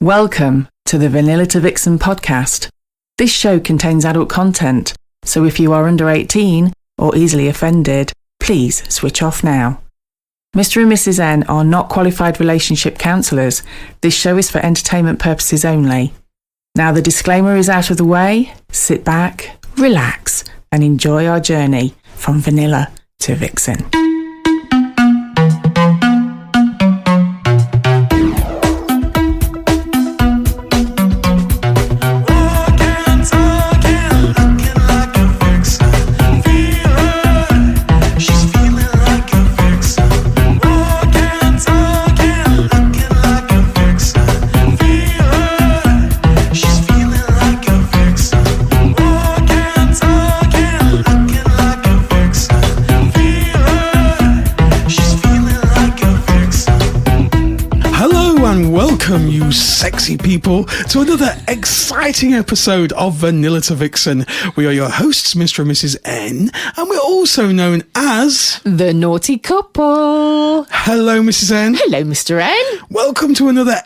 Welcome to the Vanilla to Vixen podcast. This show contains adult content, so if you are under 18 or easily offended, please switch off now. Mr. and Mrs. N are not qualified relationship counsellors. This show is for entertainment purposes only. Now the disclaimer is out of the way. Sit back, relax, and enjoy our journey from Vanilla to Vixen. Welcome, you sexy people, to another exciting episode of Vanilla to Vixen. We are your hosts, Mr. and Mrs. N, and we're also known as... The Naughty Couple. Hello, Mrs. N. Hello, Mr. N. Welcome to another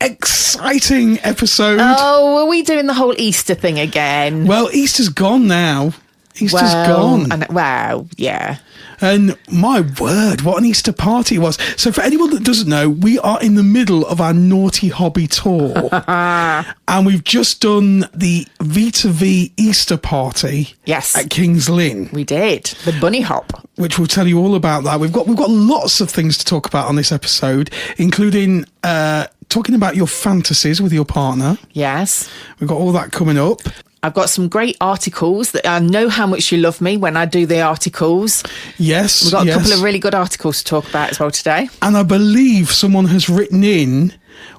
exciting episode. Oh, are we doing the whole Easter thing again? Well, Easter's gone now. Easter's gone. Wow, yeah. And my word, what an Easter party it was. So for anyone that doesn't know, we are in the middle of our Naughty Hobby tour. And we've just done the V2V Easter party. Yes. At King's Lynn. We did. The bunny hop. Which we'll tell you all about that. We've got lots of things to talk about on this episode, including talking about your fantasies with your partner. Yes. We've got all that coming up. I've got some great articles that I know how much you love me when I do the articles. Yes. We've got a couple of really good articles to talk about as well today. And I believe someone has written in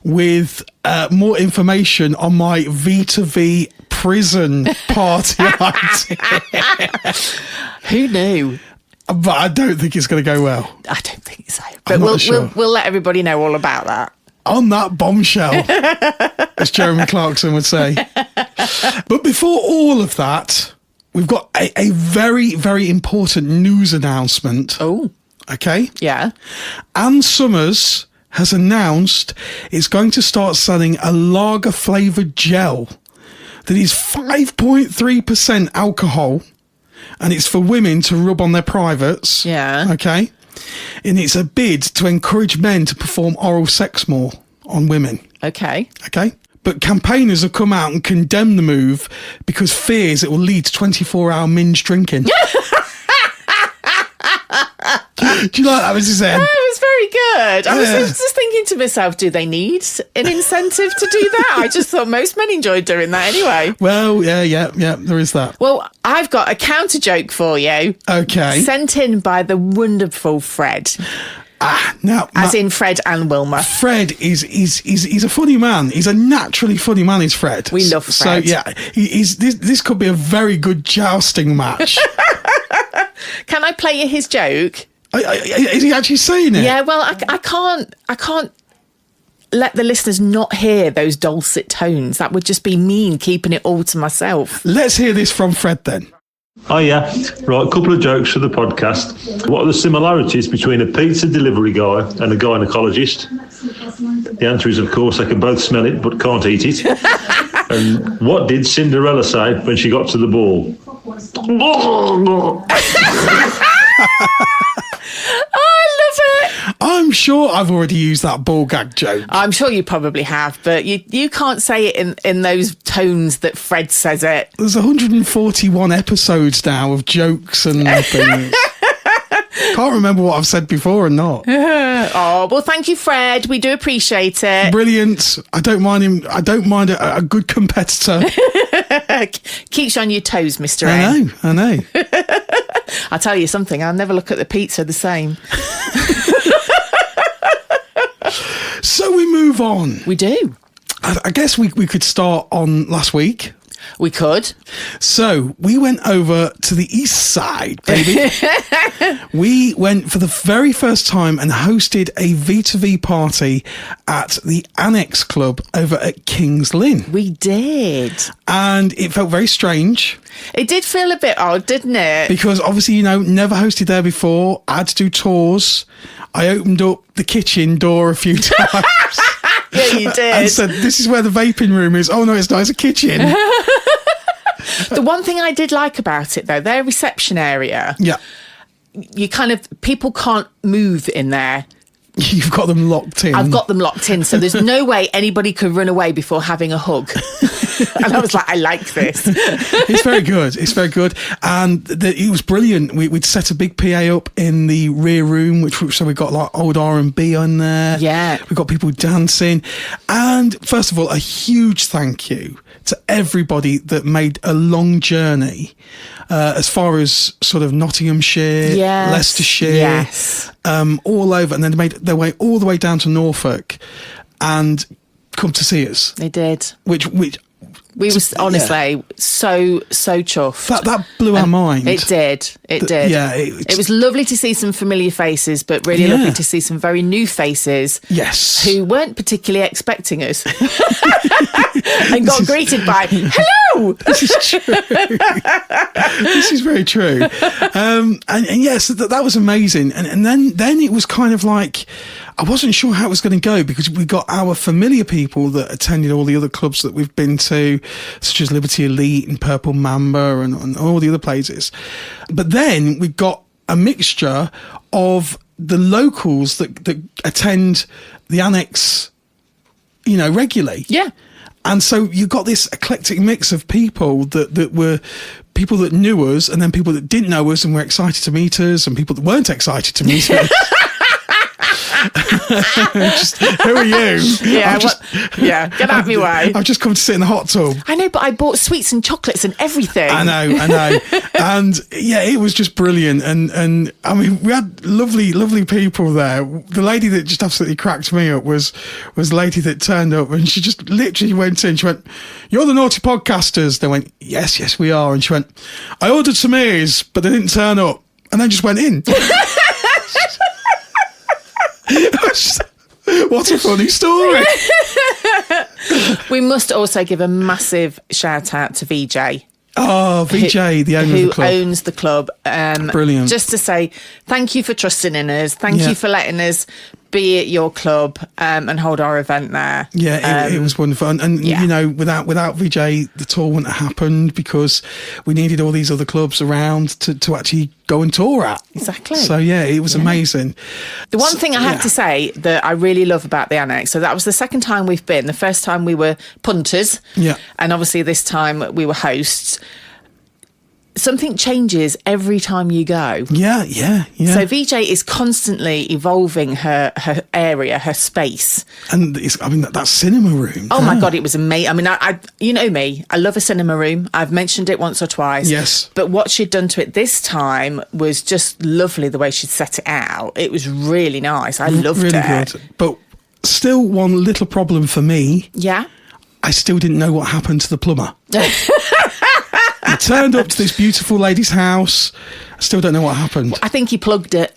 with more information on my V2V prison party idea. Who knew? But I don't think it's going to go well. I don't think so. But we'll let everybody know all about that. On that bombshell, as Jeremy Clarkson would say. But before all of that, we've got a very, very important news announcement. Oh. Okay? Yeah. Ann Summers has announced it's going to start selling a lager-flavoured gel that is 5.3% alcohol, and it's for women to rub on their privates. Yeah. Okay? And it's a bid to encourage men to perform oral sex more on women. Okay. Okay? But campaigners have come out and condemned the move because fears it will lead to 24-hour binge drinking. Do you like that, Mrs. N? That was very good. I was just thinking to myself, do they need an incentive to do that? I just thought most men enjoyed doing that anyway. Well, yeah, there is that. Well, I've got a counter joke for you. Okay. Sent in by the wonderful Fred. As in Fred and Wilma. Fred is a funny man. He's a naturally funny man, is Fred. We love Fred. So, yeah, this could be a very good jousting match. Can I play you his joke? Is he actually saying it? Yeah, well, I can't let the listeners not hear those dulcet tones. That would just be mean, keeping it all to myself. Let's hear this from Fred then. Oh, yeah. Right, a couple of jokes for the podcast. What are the similarities between a pizza delivery guy and a gynecologist? The answer is, of course, they can both smell it but can't eat it. And what did Cinderella say when she got to the ball? I'm sure I've already used that ball gag joke. I'm sure you probably have, but you can't say it in those tones that Fred says it. There's 141 episodes now of jokes and things. Can't remember what I've said before and not. Oh, well, thank you, Fred. We do appreciate it. Brilliant. I don't mind him. I don't mind a good competitor. Keeps you on your toes, Mr. N. I know. I'll tell you something. I'll never look at the pizza the same. So we move on. We do. I guess we could start on last week. We could. So we went over to the east side, baby. We went for the very first time and hosted a V2V party at the Annex Club over at King's Lynn. We did. And it felt very strange. It did feel a bit odd, didn't it? Because obviously, never hosted there before. I had to do tours. I opened up the kitchen door a few times. Yeah, you did. And said, this is where the vaping room is. Oh, no, it's not. It's a kitchen. The one thing I did like about it, though, their reception area, Yeah. you kind of, people can't move in there. You've got them locked in. I've got them locked in, so there's no way anybody could run away before having a hug. And I was like, I like this. It's very good. It's very good. And it was brilliant. We'd set a big PA up in the rear room, so we got like old R&B on there. Yeah. We got people dancing. And first of all, a huge thank you to everybody that made a long journey as far as sort of Nottinghamshire, Yes. Leicestershire, Yes. all over. And then they made their way all the way down to Norfolk and come to see us. They did. Which We was honestly so chuffed. that blew our mind. It did. It did. Yeah, it was lovely to see some familiar faces, but really Yeah. lovely to see some very new faces. Yes. Who weren't particularly expecting us and got greeted by hello. This is true. This is very true. And yes, that was amazing. And then it was kind of like, I wasn't sure how it was going to go because we got our familiar people that attended all the other clubs that we've been to, such as Liberty Elite and Purple Mamba and all the other places. But then we got a mixture of the locals that attend the annex, regularly. Yeah. And so you got this eclectic mix of people that were people that knew us and then people that didn't know us and were excited to meet us and people that weren't excited to meet us. Who are you? Yeah, get out of my way. I've just come to sit in the hot tub. I know, but I bought sweets and chocolates and everything. I know. And yeah, it was just brilliant. And I mean, we had lovely people there. The lady that just absolutely cracked me up was the lady that turned up and she just literally went in. She went, "You're the Naughty Podcasters." They went, yes, we are. And she went, "I ordered some ears, but they didn't turn up." And then just went in. What a funny story. We must also give a massive shout out to VJ. Oh, VJ, the owner of the club. Who owns the club. Brilliant. Just to say thank you for trusting in us. Thank Yeah. you for letting us be at your club and hold our event there. Yeah, it was wonderful. And yeah. Without VJ, the tour wouldn't have happened because we needed all these other clubs around to actually go and tour at. Exactly. So, yeah, it was amazing. The one thing I have to say that I really love about the Annex, so that was the second time we've been. The first time we were punters. Yeah. And obviously this time we were hosts. Something changes every time you go. Yeah. So VJ is constantly evolving her area, her space. And that cinema room. Oh my God, it was amazing. I mean, I you know me, I love a cinema room. I've mentioned it once or twice. Yes. But what she'd done to it this time was just lovely, the way she'd set it out. It was really nice. I loved really it. Good. But still one little problem for me. Yeah. I still didn't know what happened to the plumber. I turned up to this beautiful lady's house. I still don't know what happened. I think he plugged it.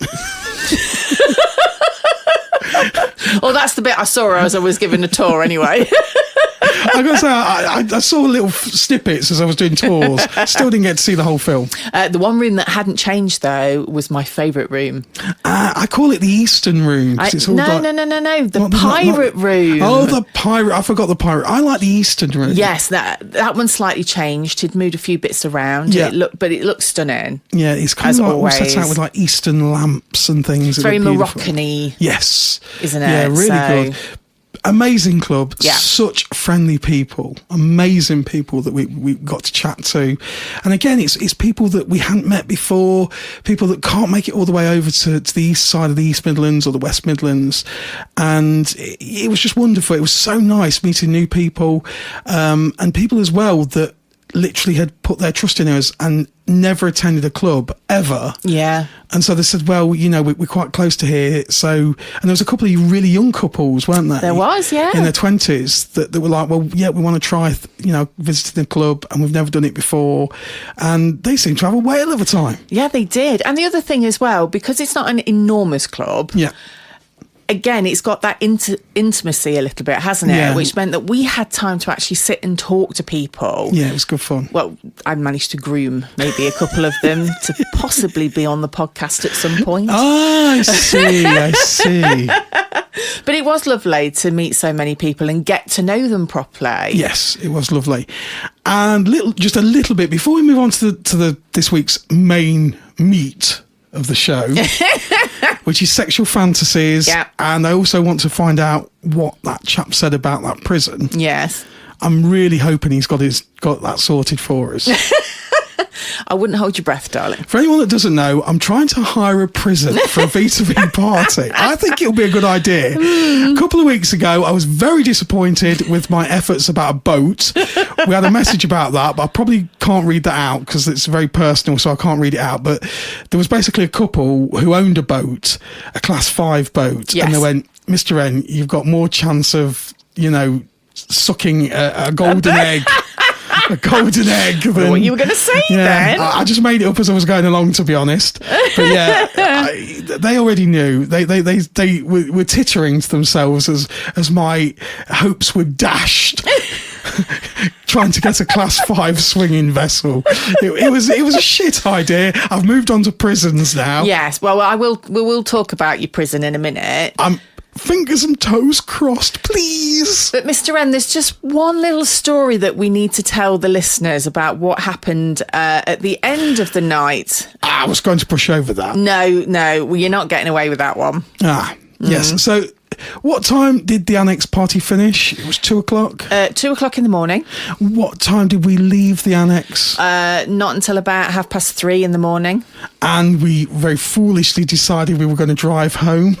Well, that's the bit I saw as I was giving a tour anyway. I got to say, I saw little snippets as I was doing tours. Still didn't get to see the whole film. The one room that hadn't changed, though, was my favourite room. I call it the Eastern room. No. The pirate room. Oh, the pirate. I forgot the pirate. I like the Eastern room. Yes, that one slightly changed. He'd moved a few bits around. Yeah. It looked stunning. Yeah, it's kind As of like all always. set out with like Eastern lamps and things. It's very look beautiful. Moroccan-y. Yes. Isn't it? Yeah, really good. Amazing club. Yeah. Such friendly people. Amazing people that we got to chat to. And again, it's people that we hadn't met before, people that can't make it all the way over to the east side of the East Midlands or the West Midlands. And it was just wonderful. It was so nice meeting new people, and people as well that literally had put their trust in us and never attended a club ever. Yeah. And so they said, well, we're quite close to here. So, and there was a couple of really young couples, weren't there? There was, yeah. In their 20s that were like, well, yeah, we want to try, visiting the club and we've never done it before. And they seemed to have a whale of a time. Yeah, they did. And the other thing as well, because it's not an enormous club. Yeah. again, it's got that intimacy a little bit, hasn't it? Yeah. Which meant that we had time to actually sit and talk to people. Yeah, it was good fun. Well, I managed to groom maybe a couple of them to possibly be on the podcast at some point. Ah, I see. But it was lovely to meet so many people and get to know them properly. Yes, it was lovely. And just a little bit before we move on to this week's main meat of the show, which is sexual fantasies. Yeah. And I also want to find out what that chap said about that prison. Yes. I'm really hoping he's got that sorted for us. I wouldn't hold your breath, darling. For anyone that doesn't know, I'm trying to hire a prison for a V2V party. I think it'll be a good idea. A couple of weeks ago, I was very disappointed with my efforts about a boat. We had a message about that, but I probably can't read that out because it's very personal, so I can't read it out. But there was basically a couple who owned a boat, a Class 5 boat, Yes. and they went, Mr. N, you've got more chance of, sucking a golden egg. A golden egg. What you were going to say then? I just made it up as I was going along, to be honest. But yeah, they already knew. They were tittering to themselves as my hopes were dashed. Trying to get a Class 5 swinging vessel. It was a shit idea. I've moved on to prisons now. Yes. Well, we will talk about your prison in a minute. Fingers and toes crossed, please. But Mr. N, there's just one little story that we need to tell the listeners about what happened at the end of the night. I was going to push over that. No, well, you're not getting away with that one. Yes. So what time did the annex party finish? It was 2:00? 2:00 in the morning. What time did we leave the annex? Not until about 3:30 in the morning. And we very foolishly decided we were going to drive home.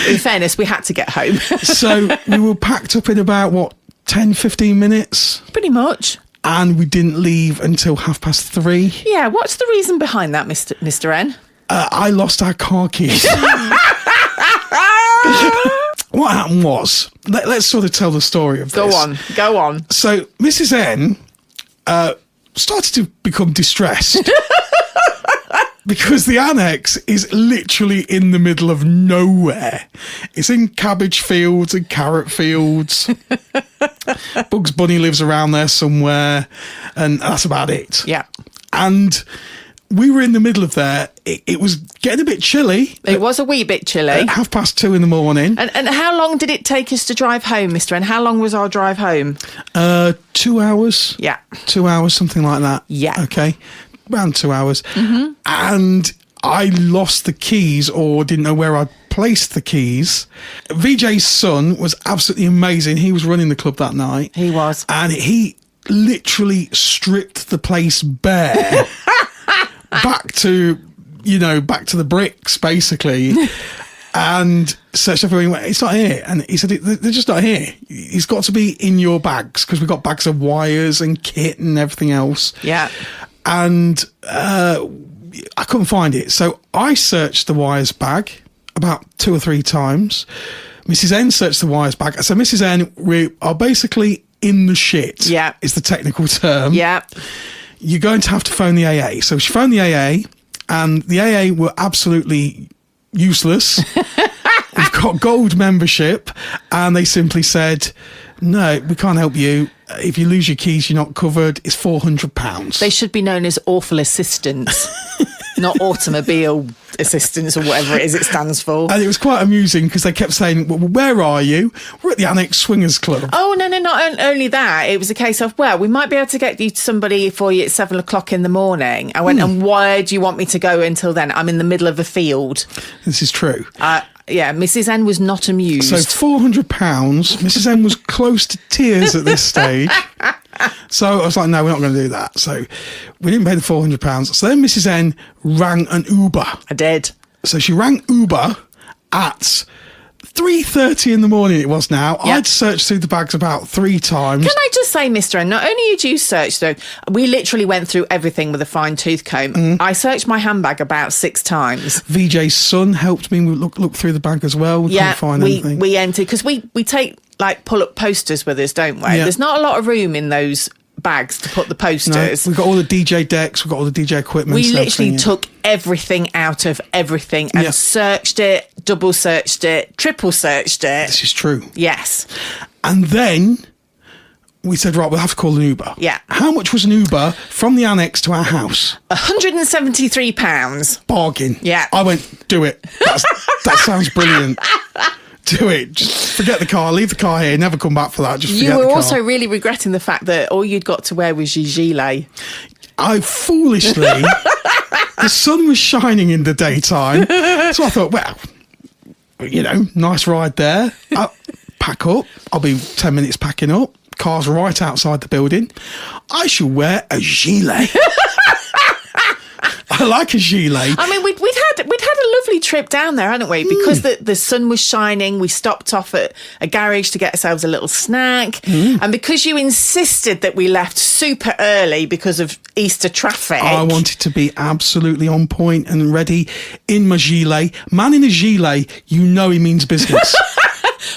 In fairness, we had to get home. So we were packed up in about, 10, 15 minutes? Pretty much. And we didn't leave until 3:30. Yeah, what's the reason behind that, Mr. N? I lost our car keys. What happened was, let's sort of tell the story of this. Go on. So Mrs. N started to become distressed. Because the annex is literally in the middle of nowhere. It's in cabbage fields and carrot fields. Bugs Bunny lives around there somewhere. And that's about it. Yeah. And we were in the middle of there. It was getting a bit chilly. It was a wee bit chilly. At 2:30 in the morning. And how long did it take us to drive home, Mr. N? How long was our drive home? 2 hours. Yeah. 2 hours, something like that. Yeah. Okay. Around 2 hours. Mm-hmm. And I lost the keys or didn't know where I'd placed the keys. VJ's son was absolutely amazing. He was running the club that night. He was. And he literally stripped the place bare. back to the bricks, basically. And searched everywhere. He went, it's not here. And he said, they're just not here. It's got to be in your bags because we've got bags of wires and kit and everything else. Yeah. And I couldn't find it. So I searched the wires bag about 2 or 3 times. Mrs. N searched the wires bag. So Mrs. N, we are basically in the shit. Yeah. Is the technical term. Yeah. You're going to have to phone the AA. So she phoned the AA and the AA were absolutely useless. We've got gold membership and they simply said, no, we can't help you. If you lose your keys, you're not covered. It's £400. They should be known as awful assistants, not automobile assistants or whatever it is it stands for. And it was quite amusing because they kept saying, well, where are you? We're at the Annex Swingers Club. Oh, no, not only that. It was a case of, well, we might be able to get you somebody for you at 7:00 in the morning. I went, and why do you want me to go until then? I'm in the middle of a field. This is true. Yeah, Mrs. N was not amused. So £400. Mrs. N was close to tears at this stage. So I was like, no, we're not going to do that. So we didn't pay the £400. So then Mrs. N rang an Uber. I did. So she rang Uber at 3:30 in the morning it was now. Yep. I'd searched through the bags about 3 times. Can I just say, Mr. N, not only did you search though, we literally went through everything with a fine tooth comb. I searched my handbag about 6 times. VJ's son helped me look through the bag as well. We couldn't find anything. We entered, because we take like pull-up posters with us, don't we? Yeah. There's not a lot of room in those bags to put the No, posters. we've got all the DJ decks, we've got all the DJ equipment. We and literally everything, took everything out of everything and Yeah. searched it, double searched it, triple searched it. This is true. Yes. And then we said, right, we'll have to call an Uber. Yeah. How much was an Uber from the annex to our house? £173. Bargain. Yeah. I went, do it. That sounds brilliant. Do it. Just forget the car. Leave the car here. Never come back for that. Just forget You were the car. also really regretting the fact that all you'd got to wear was your gilet. I foolishly, the sun was shining in the daytime. So I thought, well, nice ride there. I'll pack up. I'll be 10 minutes packing up. Car's right outside the building. I shall wear a gilet. I like a gilet. I mean, we'd had a lovely trip down there, hadn't we? Because the sun was shining, we stopped off at a garage to get ourselves a little snack. And because you insisted that we left super early because of Easter traffic. I wanted to be absolutely on point and ready in my gilet. Man in a gilet, he means business.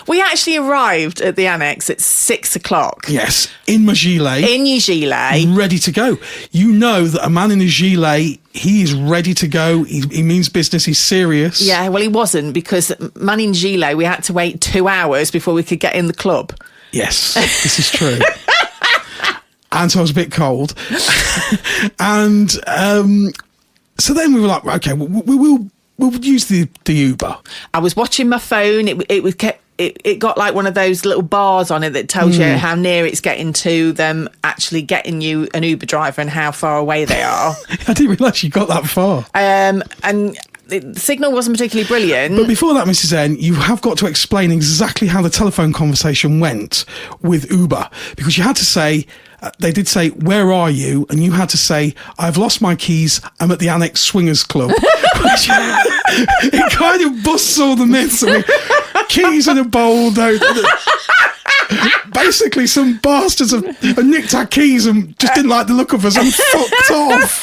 We actually arrived at the annex at 6 o'clock. Yes, in my gilet. In your gilet. Ready to go. You know that a man in a gilet, he is ready to go. He means business. He's serious. Yeah, well, he wasn't, because man in gilet, we had to wait 2 hours before we could get in the club. Yes, this is true. And so I was a bit cold. And so then we were like, okay, we'll use the Uber. I was watching my phone. It got like one of those little bars on it that tells you how near it's getting to them actually getting you an Uber driver and how far away they are. I didn't realise you got that far. And the signal wasn't particularly brilliant. But before that, Mrs. N, you have got to explain exactly how the telephone conversation went with Uber, because you had to say, they did say, where are you? And you had to say, I've lost my keys. I'm at the Annex Swingers Club. Which, it kind of busts all the myths. I mean, keys in a bowl, though. Basically, some bastards have nicked our keys and just didn't like the look of us and fucked off.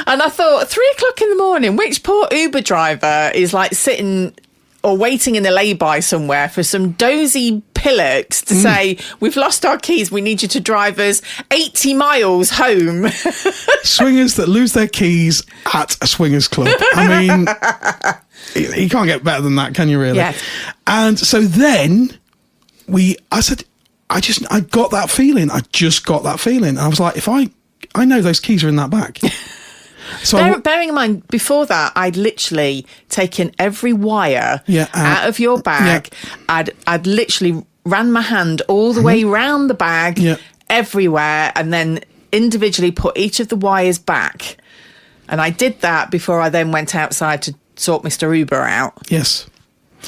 And I thought, 3 o'clock in the morning, which poor Uber driver is like sitting or waiting in a lay-by somewhere for some dozy pillocks to say, we've lost our keys, we need you to drive us 80 miles home. Swingers that lose their keys at a swingers club. I mean, you can't get better than that, can you really? Yes. And so then I said, I got that feeling. I just got that feeling. And I was like, I know those keys are in that bag. So bearing in mind, before that, I'd literally taken every wire out of your bag. Yeah. I'd literally ran my hand all the way round the bag, everywhere, and then individually put each of the wires back. And I did that before I then went outside to sort Mr. Uber out. Yes.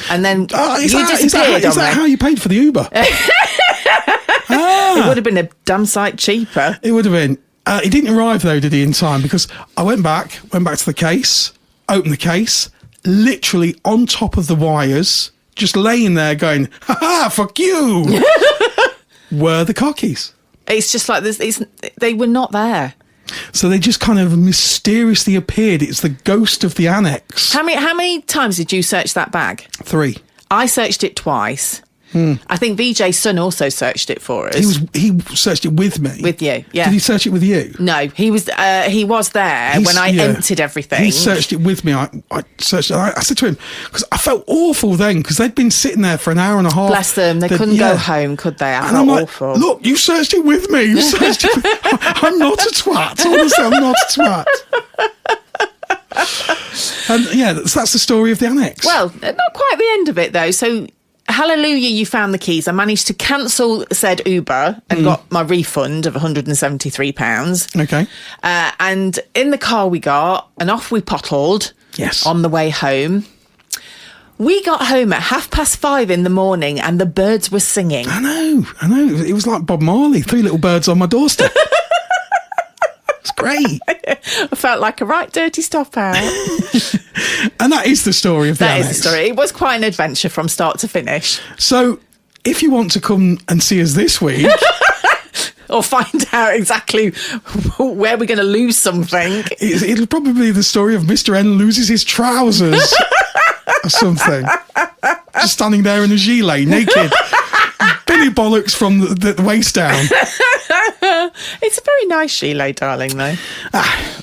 And then is disappeared that how you paid for the Uber? It would have been a damn sight cheaper. It would have been. He didn't arrive though, did he, in time? Because I went back to the case, opened the case, literally on top of the wires, just laying there going, ha ha, fuck you, were the car keys. It's just like this. They were not there. So they just kind of mysteriously appeared. It's the ghost of the annex. How many times did you search that bag? 3. I searched it twice. I think VJ's son also searched it for us. He searched it with me. With you, yeah. Did he search it with you? No, he was there when I emptied everything. He searched it with me. I searched it. I said to him, because I felt awful then, because they'd been sitting there for an hour and a half. Bless them. They couldn't go home, could they? I felt awful. Look, you searched it with me. You searched it I'm not a twat. Honestly, I'm not a twat. And that's the story of the annex. Well, not quite the end of it, though. So, hallelujah, you found the keys. I managed to cancel said Uber and got my refund of £173. Okay. And in the car we got, and off we pottled. Yes. On the way home. We got home at 5:30 in the morning and the birds were singing. I know. It was like Bob Marley, 3 little birds on my doorstep. It's great. I felt like a right dirty stop out. And that is the story of the annex. That is the story. It was quite an adventure from start to finish. So, if you want to come and see us this week... or find out exactly where we're going to lose something... It'll probably be the story of Mr. N loses his trousers or something. Just standing there in a gilet, naked. Been really bollocks from the waist down. It's a very nice gilet, darling, though.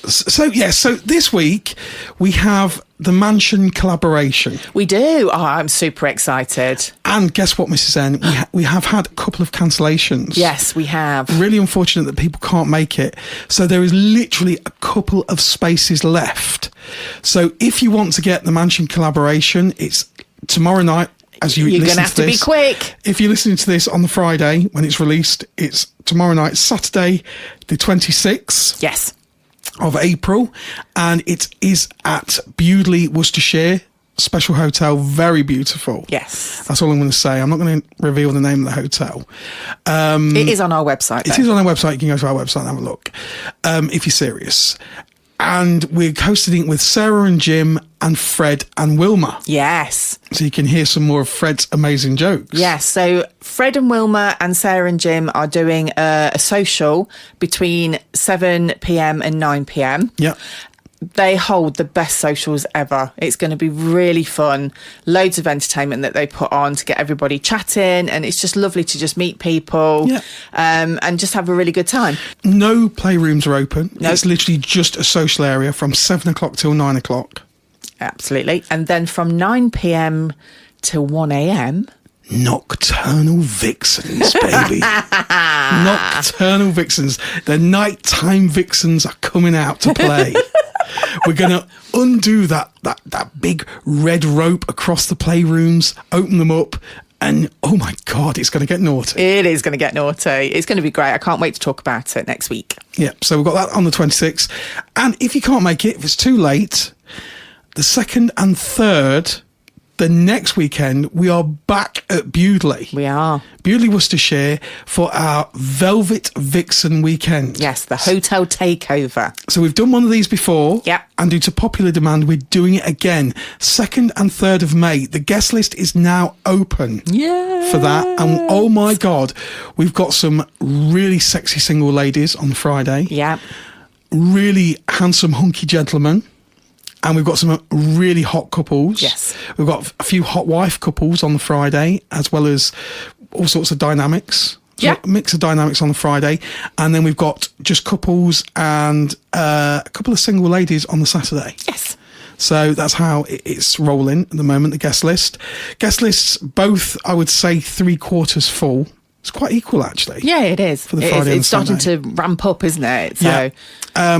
So this week we have the Mansion collaboration. We do. Oh, I'm super excited. And guess what, Mrs. N? We have had a couple of cancellations. Yes, we have. Really unfortunate that people can't make it. So there is literally a couple of spaces left. So if you want to get the Mansion collaboration, it's tomorrow night. You're going to have to be quick. If you're listening to this on the Friday when it's released, it's tomorrow night, Saturday, the 26th. Yes. Of April, and it is at Bewdley, Worcestershire. Special hotel, very beautiful. Yes. That's all I'm going to say. I'm not going to reveal the name of the hotel. It is on our website. It is on our website. You can go to our website and have a look if you're serious. And we're hosting it with Sarah and Jim and Fred and Wilma. Yes. So you can hear some more of Fred's amazing jokes. Yes. So Fred and Wilma and Sarah and Jim are doing a social between 7 p.m. and 9 p.m. Yeah. They hold the best socials ever. It's going to be really fun. Loads of entertainment that they put on to get everybody chatting, and it's just lovely to just meet people and just have a really good time. No playrooms are open. Nope. It's literally just a social area from 7 o'clock till 9 o'clock. Absolutely. And then from 9 p.m. till 1 a.m. Nocturnal Vixens, baby. Nocturnal Vixens. The nighttime Vixens are coming out to play. We're going to undo that big red rope across the playrooms, open them up, and oh my God, it's going to get naughty. It is going to get naughty. It's going to be great. I can't wait to talk about it next week. Yeah, so we've got that on the 26th. And if you can't make it, if it's too late, the 2nd and 3rd, the next weekend, we are back at Bewdley. We are. Bewdley, Worcestershire, for our Velvet Vixen weekend. Yes, the hotel takeover. So we've done one of these before. Yep. And due to popular demand, we're doing it again. 2nd and 3rd of May. The guest list is now open for that. And oh my God, we've got some really sexy single ladies on Friday. Yeah. Really handsome, hunky gentlemen. And we've got some really hot couples. Yes. We've got a few hot wife couples on the Friday, as well as all sorts of dynamics. So yeah. A mix of dynamics on the Friday. And then we've got just couples and a couple of single ladies on the Saturday. Yes. So that's how it's rolling at the moment, the guest list. Guest lists, both, I would say, 3/4 full. It's quite equal, actually. Yeah, it is. For the Friday it's starting to ramp up, isn't it? So. Yeah.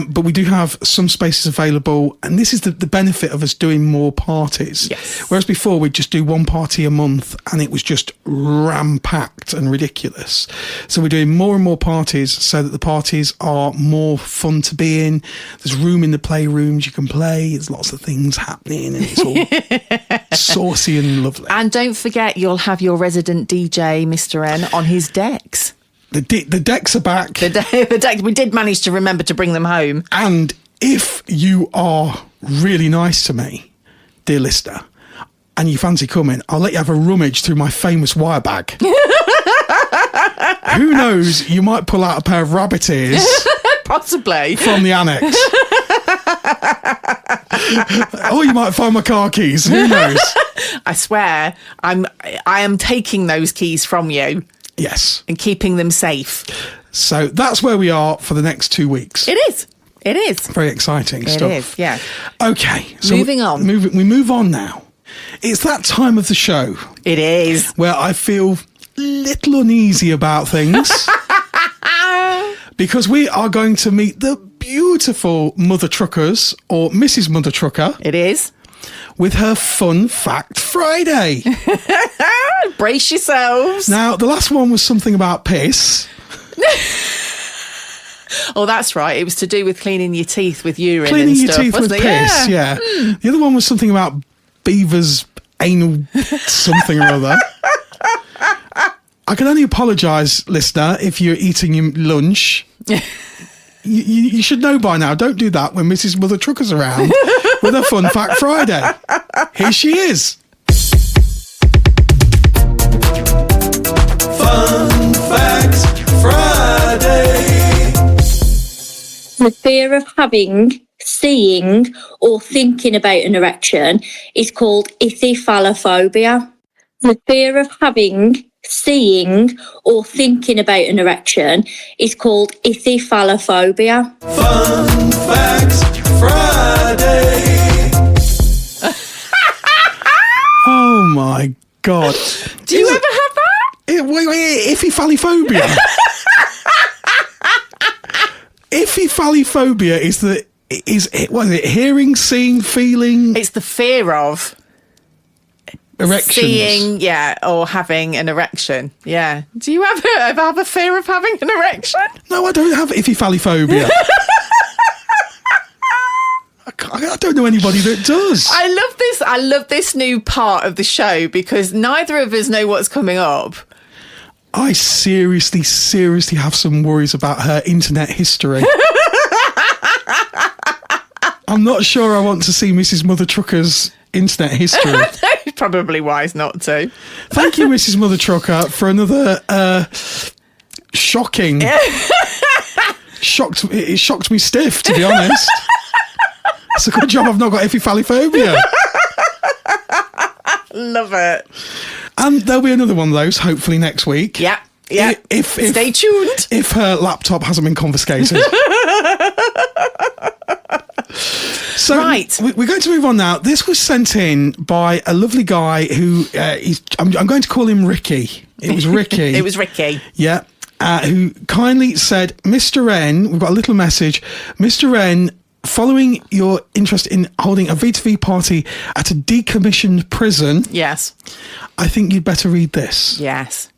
But we do have some spaces available, and this is the benefit of us doing more parties. Yes. Whereas before we'd just do one party a month, and it was just ram-packed and ridiculous. So we're doing more and more parties so that the parties are more fun to be in. There's room in the playrooms you can play. There's lots of things happening, and it's all saucy and lovely. And don't forget, you'll have your resident DJ, Mr. N, on his decks. The decks are back. The decks, we did manage to remember to bring them home. And if you are really nice to me, dear listener, and you fancy coming, I'll let you have a rummage through my famous wire bag. Who knows, you might pull out a pair of rabbit ears. Possibly. From the annex. Or you might find my car keys. Who knows? I swear, I am taking those keys from you. Yes. And keeping them safe. So that's where we are for the next 2 weeks. It is. It is. Very exciting stuff. It is, yeah. Okay. So moving on. We move on now. It's that time of the show. It is. Where I feel a little uneasy about things. Because we are going to meet the beautiful Mother Truckers, or Mrs. Mother Trucker. It is. With her Fun Fact Friday. Brace yourselves. Now, the last one was something about piss. Oh, that's right. It was to do with cleaning your teeth with urine cleaning and your stuff, teeth with wasn't it? piss, yeah. The other one was something about beavers' anal something or other. I can only apologise, listener, if you're eating your lunch. You should know by now. Don't do that when Mrs. Mother Trucker's around with a Fun Fact Friday. Here she is. Fun Fact Friday. The fear of having, seeing, or thinking about an erection is called ithithalophobia. The fear of having, seeing, or thinking about an erection is called ithifallophobia. Fun Facts Friday. Oh my God. Do you ever have that? Wait, ithifallophobia. Ithifallophobia what is it? Hearing, seeing, feeling? It's the fear of erections. Seeing, or having an erection. Yeah. Do you ever have a fear of having an erection? No, I don't have ithifallophobia. I don't know anybody that does. I love this new part of the show because neither of us know what's coming up. I seriously have some worries about her internet history. I'm not sure I want to see Mrs. Mother Trucker's internet history. It's probably wise not to. Thank you, Mrs. Mother Trucker, for another shocking. It shocked me stiff, to be honest. It's a good job I've not got ithifallophobia. Love it. And there'll be another one of those, hopefully next week. Yeah. If Stay tuned. If her laptop hasn't been confiscated. So right. We're going to move on now. This was sent in by a lovely guy who I'm going to call him Ricky. It was Ricky. It was Ricky. Yeah. Who kindly said, Mr. N, we've got a little message. Mr. N, following your interest in holding a V2V party at a decommissioned prison. Yes. I think you'd better read this. Yes.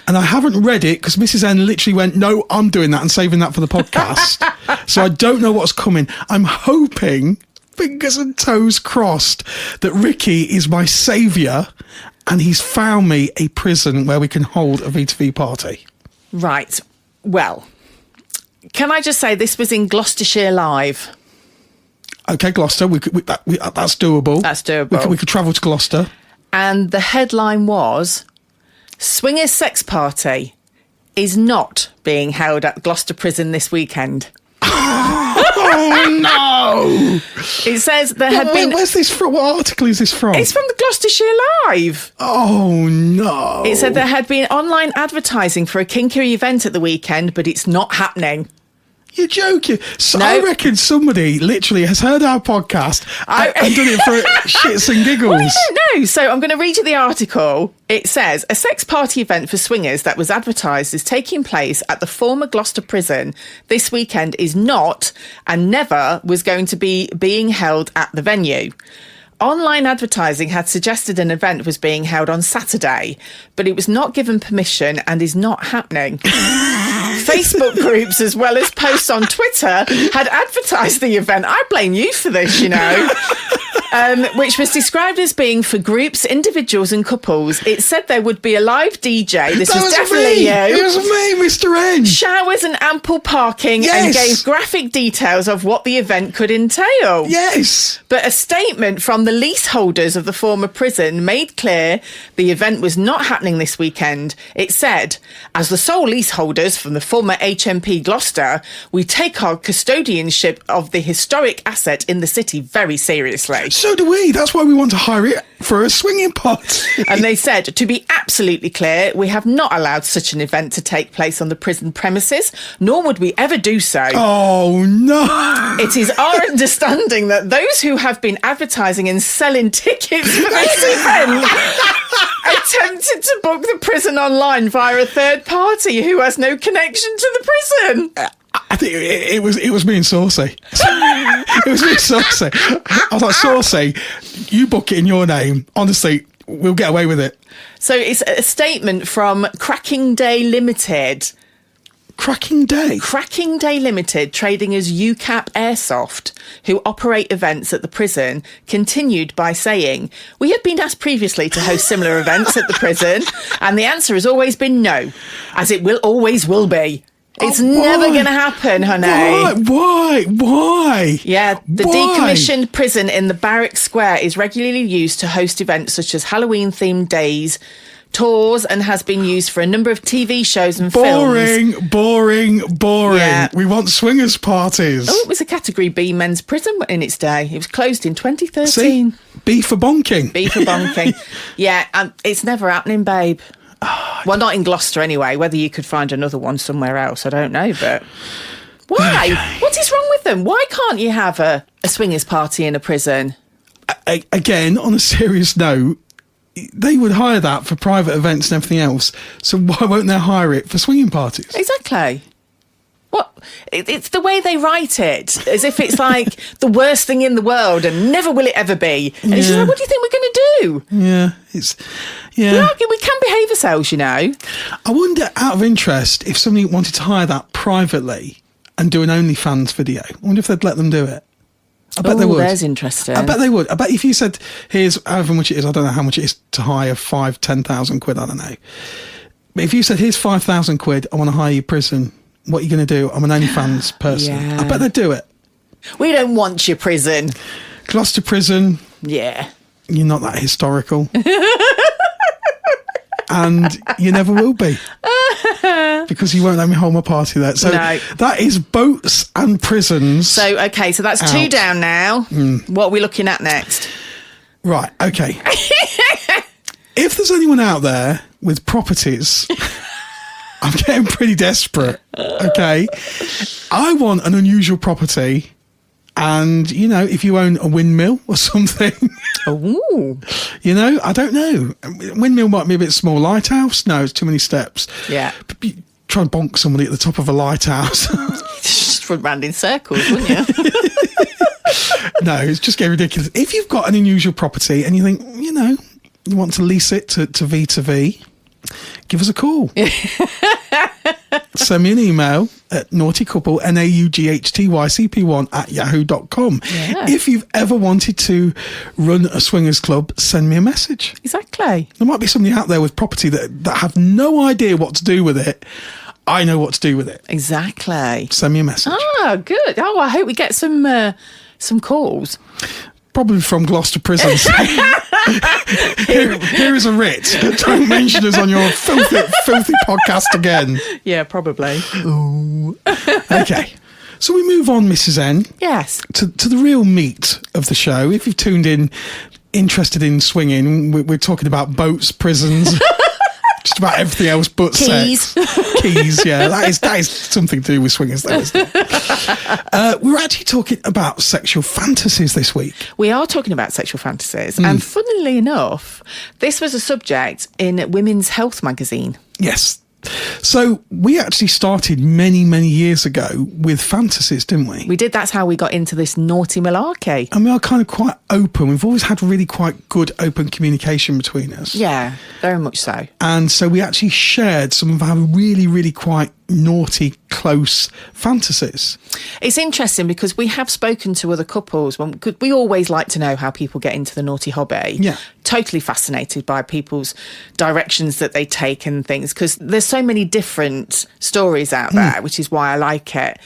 And I haven't read it because Mrs. N literally went, no, I'm doing that and saving that for the podcast. So I don't know what's coming. I'm hoping, fingers and toes crossed, that Ricky is my saviour and he's found me a prison where we can hold a V2V party. Right. Well, can I just say this was in Gloucestershire Live? Okay, Gloucester, that's doable. That's doable. We could travel to Gloucester. And the headline was, Swingers Sex Party is not being held at Gloucester Prison this weekend. Oh, no! It says there had been... Where's this from? What article is this from? It's from the Gloucestershire Live. Oh, no. It said there had been online advertising for a kinky event at the weekend, but it's not happening. You're joking. So No. I reckon somebody literally has heard our podcast and done it for shits and giggles. Well, I don't know. So I'm going to read you the article. It says, a sex party event for swingers that was advertised as taking place at the former Gloucester prison this weekend is not and never was going to be being held at the venue. Online advertising had suggested an event was being held on Saturday, but it was not given permission and is not happening. Facebook groups as well as posts on Twitter had advertised the event. I blame you for this, you know. Which was described as being for groups, individuals and couples. It said there would be a live DJ. This was definitely me. you. It was me, Mr. N. Showers and ample parking, yes. and gave graphic details of what the event could entail. Yes. But a statement from the leaseholders of the former prison made clear the event was not happening this weekend. It said, as the sole leaseholders from the former HMP Gloucester, we take our custodianship of the historic asset in the city very seriously. So do we. That's why we want to hire it for a swinging party. And they said, to be absolutely clear, we have not allowed such an event to take place on the prison premises, nor would we ever do so. Oh, no. It is our understanding that those who have been advertising and selling tickets for this event attempted to book the prison online via a third party who has no connection to the prison. I think it was me and Saucy. It was me and Saucy. I was like, Saucy, you book it in your name. Honestly, we'll get away with it. So it's a statement from Cracking Day Limited. Cracking Day? Cracking Day Limited, trading as UCAP Airsoft, who operate events at the prison, continued by saying, we have been asked previously to host similar events at the prison, and the answer has always been no, as it always will be. It's never going to happen, honey. Why? Yeah, the decommissioned prison in the Barrack Square is regularly used to host events such as Halloween-themed days, tours and has been used for a number of TV shows and films. Boring. Yeah. We want swingers parties. Oh, it was a Category B men's prison in its day. It was closed in 2013. See? B for bonking. B for bonking. Yeah, it's never happening, babe. Well, not in Gloucester anyway. Whether you could find another one somewhere else, I don't know, but... Why? Okay. What is wrong with them? Why can't you have a swingers party in a prison? Again, on a serious note, they would hire that for private events and everything else. So why won't they hire it for swinging parties? Exactly. What? It's the way they write it, as if it's like the worst thing in the world and never will it ever be. And it's just like, what do you think we're going to do? Yeah, We can behave ourselves, you know. I wonder, out of interest, if somebody wanted to hire that privately and do an OnlyFans video, I wonder if they'd let them do it. I bet they would. There's interesting. I bet they would. I bet if you said, here's however much it is, I don't know how much it is to hire 10,000 quid, I don't know. But if you said, here's 5,000 quid, I want to hire you prison, what are you going to do? I'm an OnlyFans person. Yeah. I bet they'd do it. We don't want your prison. Gloucester prison. Yeah. You're not that historical. And you never will be. Because you won't let me hold my party there. So No. that is boats and prisons. So that's out. 2 down now. What are we looking at next? Right, okay. If there's anyone out there with properties, I'm getting pretty desperate, okay? I want an unusual property. And, you know, if you own a windmill or something, Ooh. you know, I don't know. Windmill might be a bit small. Lighthouse? No, it's too many steps. Yeah. But you try and bonk somebody at the top of a lighthouse. Just run round in circles, wouldn't you? No, it's just getting ridiculous. If you've got an unusual property and you think, you know, you want to lease it to V2V, give us a call. Send me an email at naughtycouple, NAUGHTYCP1 @yahoo.com. Yeah. If you've ever wanted to run a swingers club, send me a message. Exactly. There might be somebody out there with property that have no idea what to do with it. I know what to do with it. Exactly. Send me a message. Oh, good. Oh, I hope we get some calls. Probably from Gloucester prisons. Here is a writ. Don't mention us on your filthy podcast again. Yeah, probably. Ooh. Okay. So we move on, Mrs. N. Yes. To the real meat of the show. If you've tuned in, interested in swinging, we're talking about boats, prisons, just about everything else but Keys. sex. Keys, yeah. That is something to do with swingers, though, isn't it? We're actually talking about sexual fantasies this week. We are talking about sexual fantasies. And funnily enough, this was a subject in Women's Health magazine. Yes. So we actually started many, many years ago with fantasies, didn't we? We did. That's how we got into this naughty malarkey. And we are kind of quite open. We've always had really quite good open communication between us. Yeah, very much so. And so we actually shared some of our really, really quite naughty, close fantasies. It's interesting because we have spoken to other couples. We always like to know how people get into the naughty hobby. Yeah. Totally fascinated by people's directions that they take and things, because there's so many different stories out there, which is why I like it.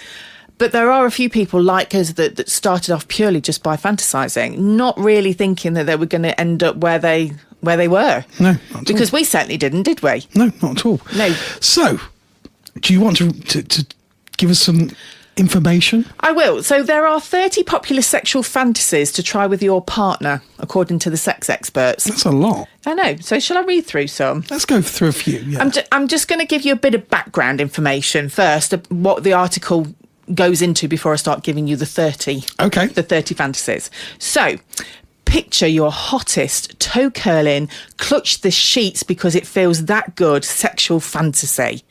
But there are a few people like us that started off purely just by fantasising, not really thinking that they were going to end up where they were. No, not at Because all. we certainly didn't, did we? No, not at all. No. So, do you want to give us some information? I will. So there are 30 popular sexual fantasies to try with your partner, according to the sex experts. That's a lot. I know. So shall I read through some? Let's go through a few. Yeah. I'm just going to give you a bit of background information first, what the article goes into before I start giving you the 30. Okay. The 30 fantasies. So, picture your hottest, toe-curling, clutch the sheets because it feels that good sexual fantasy.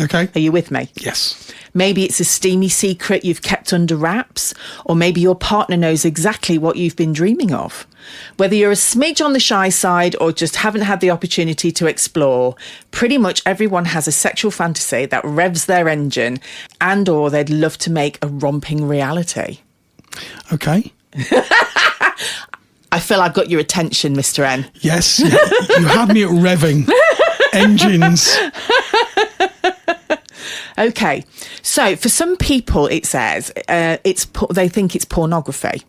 Okay. Are you with me? Yes. Maybe it's a steamy secret you've kept under wraps, or maybe your partner knows exactly what you've been dreaming of. Whether you're a smidge on the shy side or just haven't had the opportunity to explore, pretty much everyone has a sexual fantasy that revs their engine and or they'd love to make a romping reality. Okay. I feel I've got your attention, Mr. N. Yes. You had me at revving. Engines. Okay, so for some people, it says they think it's pornography.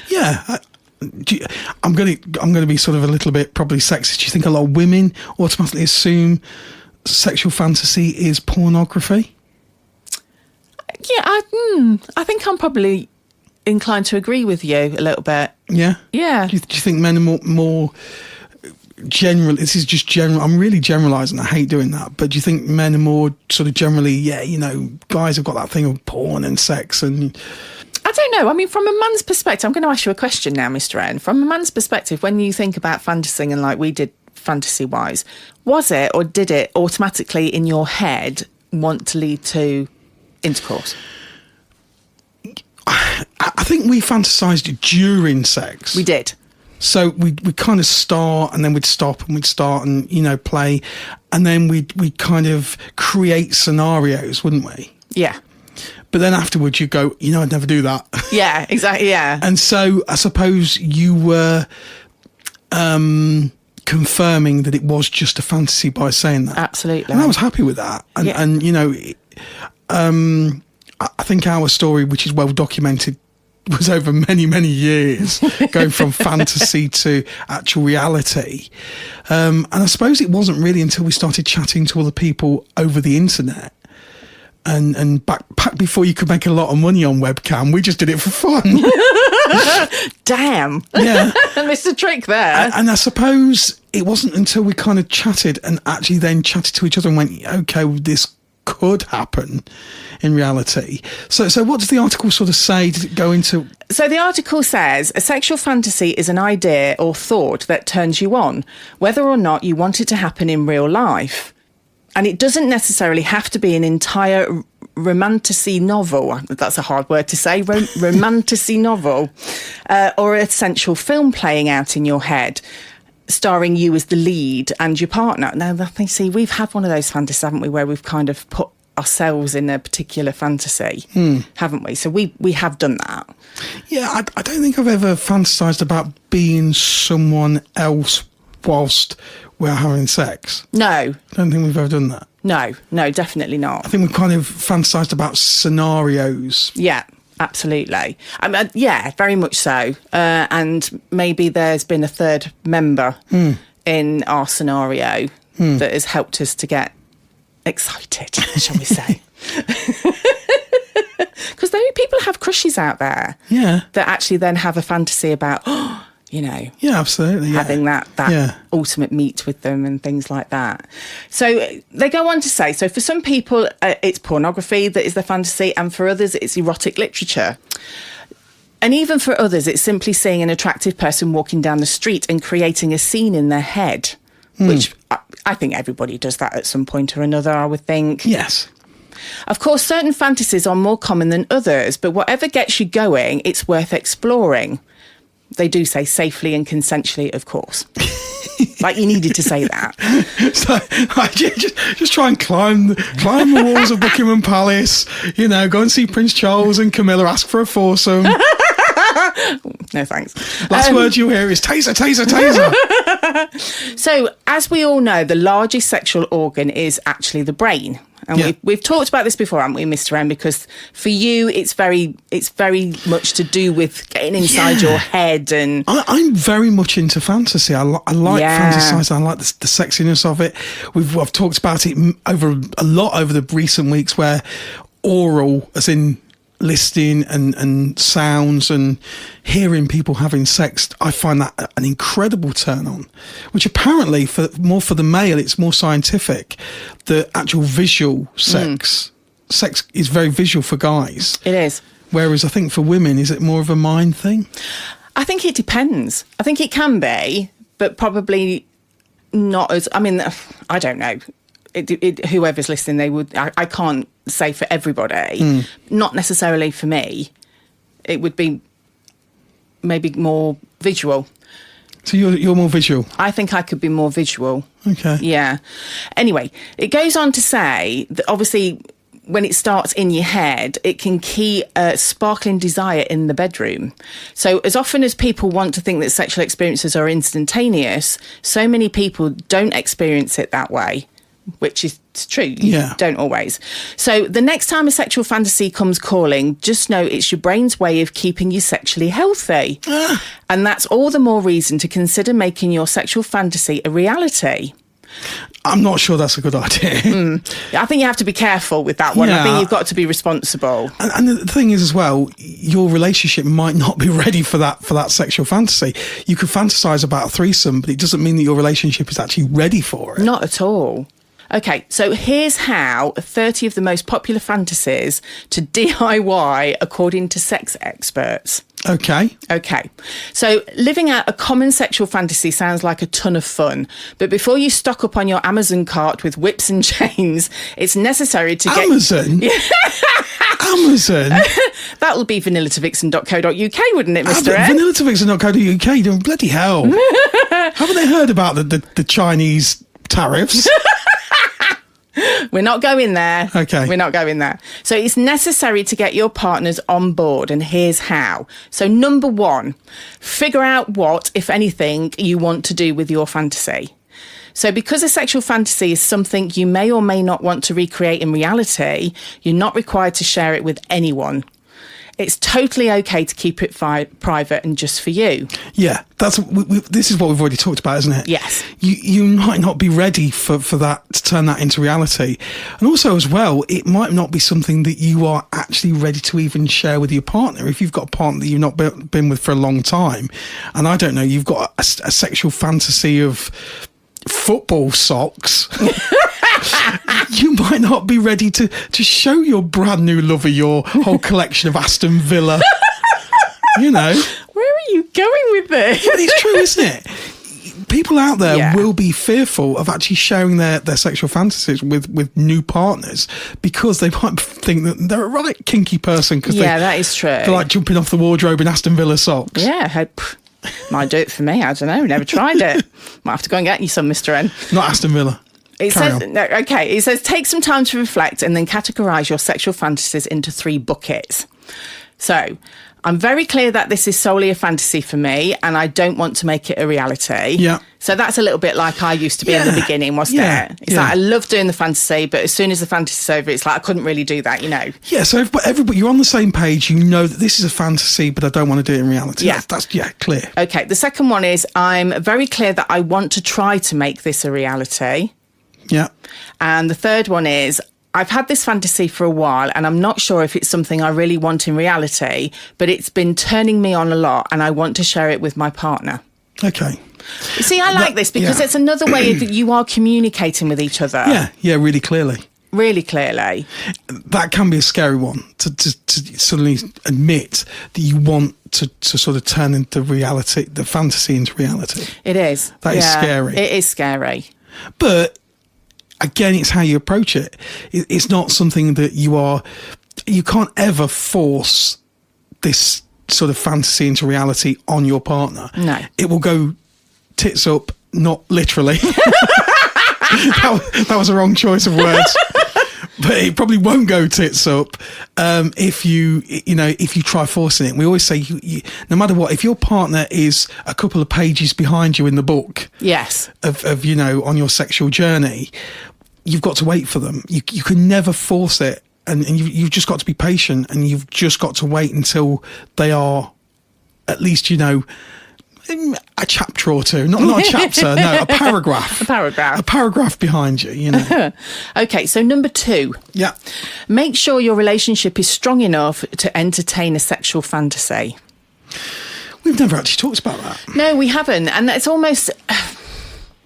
Yeah, I'm going to be sort of a little bit probably sexist. Do you think a lot of women automatically assume sexual fantasy is pornography? Yeah, I think I'm probably inclined to agree with you a little bit. Yeah? Yeah. Do you think men are more general? This is just general. I'm really generalising. I hate doing that. But do you think men are more sort of generally, guys have got that thing of porn and sex and... I don't know. I mean, from a man's perspective, I'm going to ask you a question now, Mr. N. From a man's perspective, when you think about fantasying and like we did fantasy-wise, was it or did it automatically in your head want to lead to intercourse? I think we fantasised during sex. We did. So we'd kind of start and then we'd stop and we'd start and, play. And then we'd kind of create scenarios, wouldn't we? Yeah. But then afterwards you go, I'd never do that. Yeah, exactly, yeah. And so I suppose you were confirming that it was just a fantasy by saying that. Absolutely. And I was happy with that. And I think our story, which is well documented, was over many, many years, going from fantasy to actual reality. And I suppose it wasn't really until we started chatting to other people over the internet and back before you could make a lot of money on webcam, we just did it for fun. Damn. Yeah. Missed a trick there. And I suppose it wasn't until we kind of chatted and actually then chatted to each other and went, okay, this could happen in reality. So what does the article sort of say? Did it go into... So the article says, a sexual fantasy is an idea or thought that turns you on, whether or not you want it to happen in real life. And it doesn't necessarily have to be an entire romantasy novel. That's a hard word to say. Romantasy novel. Or a sensual film playing out in your head, starring you as the lead and your partner. Now, see, we've had one of those fantasies, haven't we, where we've kind of put ourselves in a particular fantasy, haven't we? So we have done that. Yeah, I don't think I've ever fantasised about being someone else whilst we're having sex. No. I don't think we've ever done that. No, definitely not. I think we've kind of fantasised about scenarios. Yeah. Absolutely. Yeah, very much so. And maybe there's been a third member in our scenario that has helped us to get excited, shall we say. Because people have crushes out there that actually then have a fantasy about, yeah, absolutely, having that ultimate meet with them and things like that. So they go on to say, so for some people, it's pornography that is their fantasy, and for others, it's erotic literature. And even for others, it's simply seeing an attractive person walking down the street and creating a scene in their head, which I think everybody does that at some point or another, I would think. Yes. Of course, certain fantasies are more common than others, but whatever gets you going, it's worth exploring. They do say safely and consensually, of course. Like you needed to say that. So just try and climb the walls of Buckingham Palace. Go and see Prince Charles and Camilla. Ask for a foursome. No thanks. Last word you hear is taser, taser, taser. So, as we all know, the largest sexual organ is actually the brain. And we've talked about this before, haven't we, Mr. M? Because for you, it's very much to do with getting inside your head. And I'm very much into fantasy. I like fantasizing. I like the sexiness of it. I've talked about it a lot over the recent weeks, where oral, as in listening and sounds and hearing people having sex, I find that an incredible turn on, which apparently for the male, it's more scientific. The actual visual sex is very visual for guys. It is. Whereas I think for women, is it more of a mind thing? I think it depends. I think it can be, but probably not as, I don't know. Whoever's listening, they would. I can't say for everybody. Not necessarily for me. It would be maybe more visual. So you're more visual. I think I could be more visual. Okay. Yeah. Anyway, it goes on to say that obviously when it starts in your head, it can key a sparkling desire in the bedroom. So as often as people want to think that sexual experiences are instantaneous, so many people don't experience it that way. which is true. Yeah. You don't always. So the next time a sexual fantasy comes calling, just know it's your brain's way of keeping you sexually healthy. And that's all the more reason to consider making your sexual fantasy a reality. I'm not sure that's a good idea. I think you have to be careful with that one. Yeah. I think you've got to be responsible. And the thing is as well, your relationship might not be ready for that sexual fantasy. You could fantasize about a threesome, but it doesn't mean that your relationship is actually ready for it. Not at all. Okay, so here's how 30 of the most popular fantasies to DIY according to sex experts. Okay. So living out a common sexual fantasy sounds like a ton of fun. But before you stock up on your Amazon cart with whips and chains, it's necessary to get... Amazon? Amazon? That'll be vanillatoVixen.co.uk, wouldn't it, Mr. Ed? VanillatoVixen.co.uk, bloody hell. Haven't they heard about the Chinese tariffs? We're not going there. Okay. We're not going there. So it's necessary to get your partners on board, and here's how. So number one, figure out what, if anything, you want to do with your fantasy. So because a sexual fantasy is something you may or may not want to recreate in reality, you're not required to share it with anyone. It's totally okay to keep it private and just for you. Yeah, this is what we've already talked about, isn't it? Yes. You might not be ready for that, to turn that into reality. And also as well, it might not be something that you are actually ready to even share with your partner. If you've got a partner that you've not been with for a long time, and I don't know, you've got a sexual fantasy of football socks... You might not be ready to show your brand new lover your whole collection of Aston Villa. You know. Where are you going with this? But it's true, isn't it? People out there will be fearful of actually sharing their sexual fantasies with new partners because they might think that they're a right kinky person. That is true. They're like jumping off the wardrobe in Aston Villa socks. Yeah, might do it for me. I don't know. Never tried it. Might have to go and get you some, Mr. N. Not Aston Villa. It says take some time to reflect and then categorise your sexual fantasies into 3 buckets. So I'm very clear that this is solely a fantasy for me and I don't want to make it a reality. Yeah. So that's a little bit like I used to be in the beginning, wasn't it? It's like I love doing the fantasy, but as soon as the fantasy's over, it's like I couldn't really do that, you know? Yeah, so everybody, you're on the same page. You know that this is a fantasy, but I don't want to do it in reality. Yeah. That's clear. Okay, the second one is I'm very clear that I want to try to make this a reality. Yeah. And the third one is I've had this fantasy for a while and I'm not sure if it's something I really want in reality, but it's been turning me on a lot and I want to share it with my partner. Okay. You see, I like this because it's another way that you are communicating with each other. Yeah, really clearly. Really clearly. That can be a scary one to suddenly admit that you want to sort of turn into reality, the fantasy into reality. It is. That is scary. It is scary. But again, it's how you approach it. It's not something that you can't ever force this sort of fantasy into reality on your partner. No. It will go tits up, not literally. that was a wrong choice of words. But it probably won't go tits up if you try forcing it. We always say, no matter what, if your partner is a couple of pages behind you in the book, yes, of on your sexual journey, you've got to wait for them. You can never force it, and you've just got to be patient, and you've just got to wait until they are at least a chapter or two, not a chapter, no, a paragraph. A paragraph behind you, Okay, so number 2. Yeah. Make sure your relationship is strong enough to entertain a sexual fantasy. We've never actually talked about that. No, we haven't. And it's almost...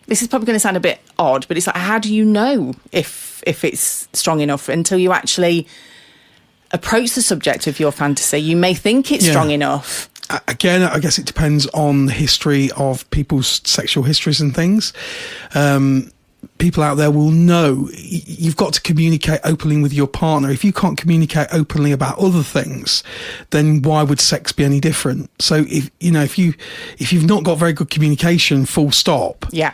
This is probably going to sound a bit odd, but it's like, how do you know if it's strong enough until you actually approach the subject of your fantasy? You may think it's strong enough. Again, I guess it depends on the history of people's sexual histories and things. People out there will know you've got to communicate openly with your partner. If you can't communicate openly about other things, then why would sex be any different? So if you've not got very good communication, full stop. Yeah.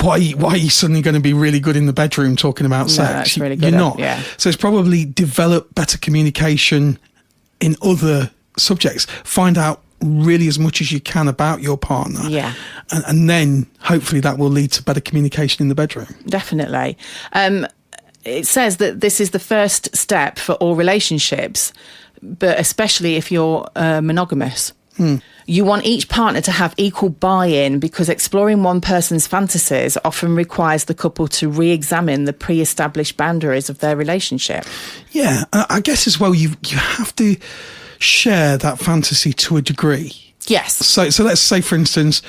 Why are you suddenly going to be really good in the bedroom talking about sex? That's really good. You're not. Yeah. So it's probably develop better communication in other subjects. Find out really as much as you can about your partner. Yeah. And then hopefully that will lead to better communication in the bedroom. Definitely. It says that this is the first step for all relationships, but especially if you're monogamous. You want each partner to have equal buy-in, because exploring one person's fantasies often requires the couple to re-examine the pre-established boundaries of their relationship. Yeah, I guess as well, you have to share that fantasy to a degree. Yes. So let's say, for instance,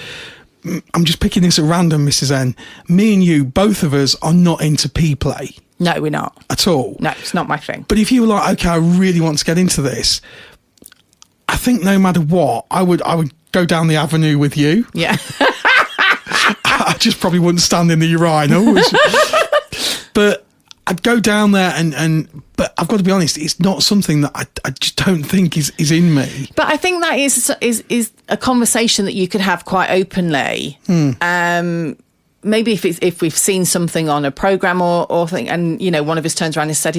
I'm just picking this at random, Mrs. N. Me and you, both of us, are not into P-play. No, we're not. At all. No, it's not my thing. But if you were like, okay, I really want to get into this, I think no matter what, I would go down the avenue with you. Yeah. I just probably wouldn't stand in the urinal. But I'd go down there but I've got to be honest, it's not something that I just don't think is in me. But I think that is a conversation that you could have quite openly. Maybe if we've seen something on a program or thing, and one of us turns around and said,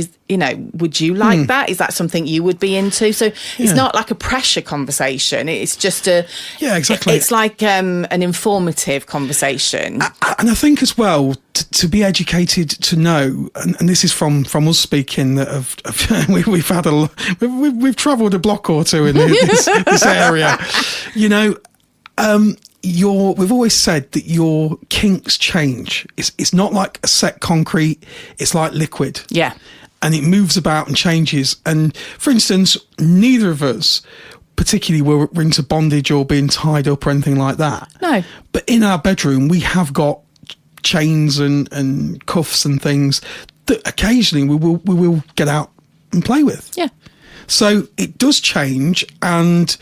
would you like that? Is that something you would be into? So it's not like a pressure conversation. It's just exactly. It's like an informative conversation. And I think as well to be educated, to know, and this is from us speaking, that we've travelled a block or two in this area. We've always said that your kinks change. It's not like a set concrete, it's like liquid. Yeah. And it moves about and changes. And for instance, neither of us particularly were into bondage or being tied up or anything like that. No. But in our bedroom, we have got chains and cuffs and things that occasionally we will get out and play with. Yeah. So it does change. And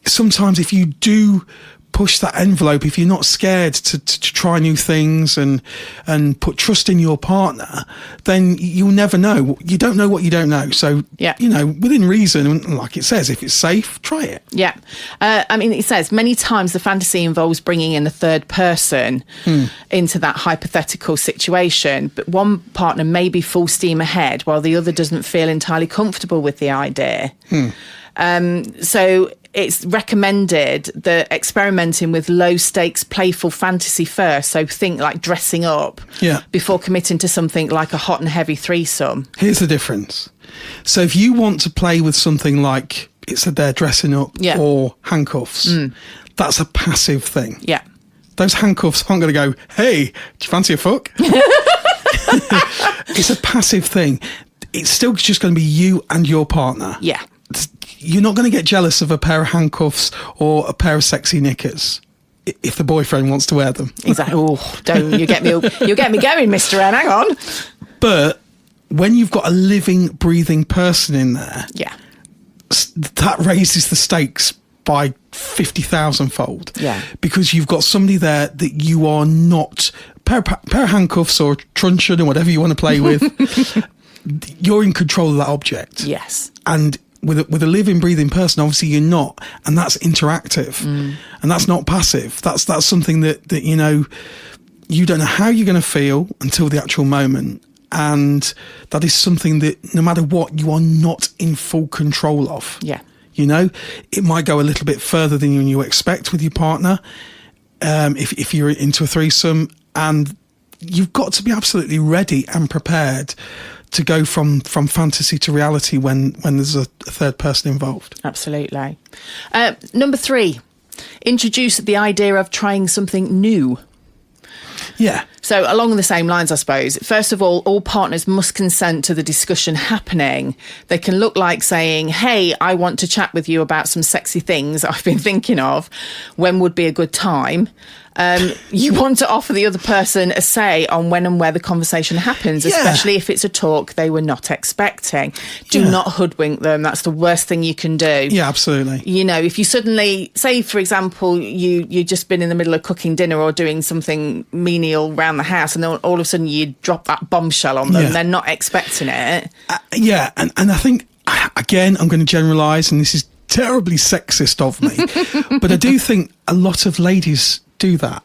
sometimes if you do push that envelope, if you're not scared to try new things and put trust in your partner, then you'll never know. You don't know what you don't know. So, within reason, like it says, if it's safe, try it. Yeah. It says many times the fantasy involves bringing in a third person into that hypothetical situation, but one partner may be full steam ahead while the other doesn't feel entirely comfortable with the idea. So it's recommended that experimenting with low stakes, playful fantasy first. So think like dressing up before committing to something like a hot and heavy threesome. Here's the difference. So if you want to play with something like it said there, dressing up or handcuffs, that's a passive thing. Yeah. Those handcuffs aren't going to go, hey, do you fancy a fuck? It's a passive thing. It's still just going to be you and your partner. Yeah. You're not going to get jealous of a pair of handcuffs or a pair of sexy knickers if the boyfriend wants to wear them. Exactly. Oh, don't you get me going, Mr. N. Hang on. But when you've got a living, breathing person in there, that raises the stakes by 50,000-fold. Yeah. Because you've got somebody there that you are not pair of handcuffs or truncheon or whatever you want to play with. You're in control of that object. Yes. And with a living, breathing person, obviously you're not, and that's interactive, and that's not passive. That's something that you don't know how you're going to feel until the actual moment, and that is something that no matter what, you are not in full control of. Yeah, it might go a little bit further than you expect with your partner, if you're into a threesome, and you've got to be absolutely ready and prepared to go from fantasy to reality when there's a third person involved. Absolutely. Number 3, introduce the idea of trying something new. Yeah. So along the same lines, I suppose, first of all partners must consent to the discussion happening. They can look like saying, hey, I want to chat with you about some sexy things I've been thinking of. When would be a good time? You want to offer the other person a say on when and where the conversation happens, especially if it's a talk they were not expecting. Do not hoodwink them. That's the worst thing you can do. Yeah, absolutely. If you suddenly, say, for example, you've just been in the middle of cooking dinner or doing something menial around the house, and then all of a sudden you drop that bombshell on them, they're not expecting it. And I think, again, I'm going to generalise, and this is terribly sexist of me, but I do think a lot of ladies do that.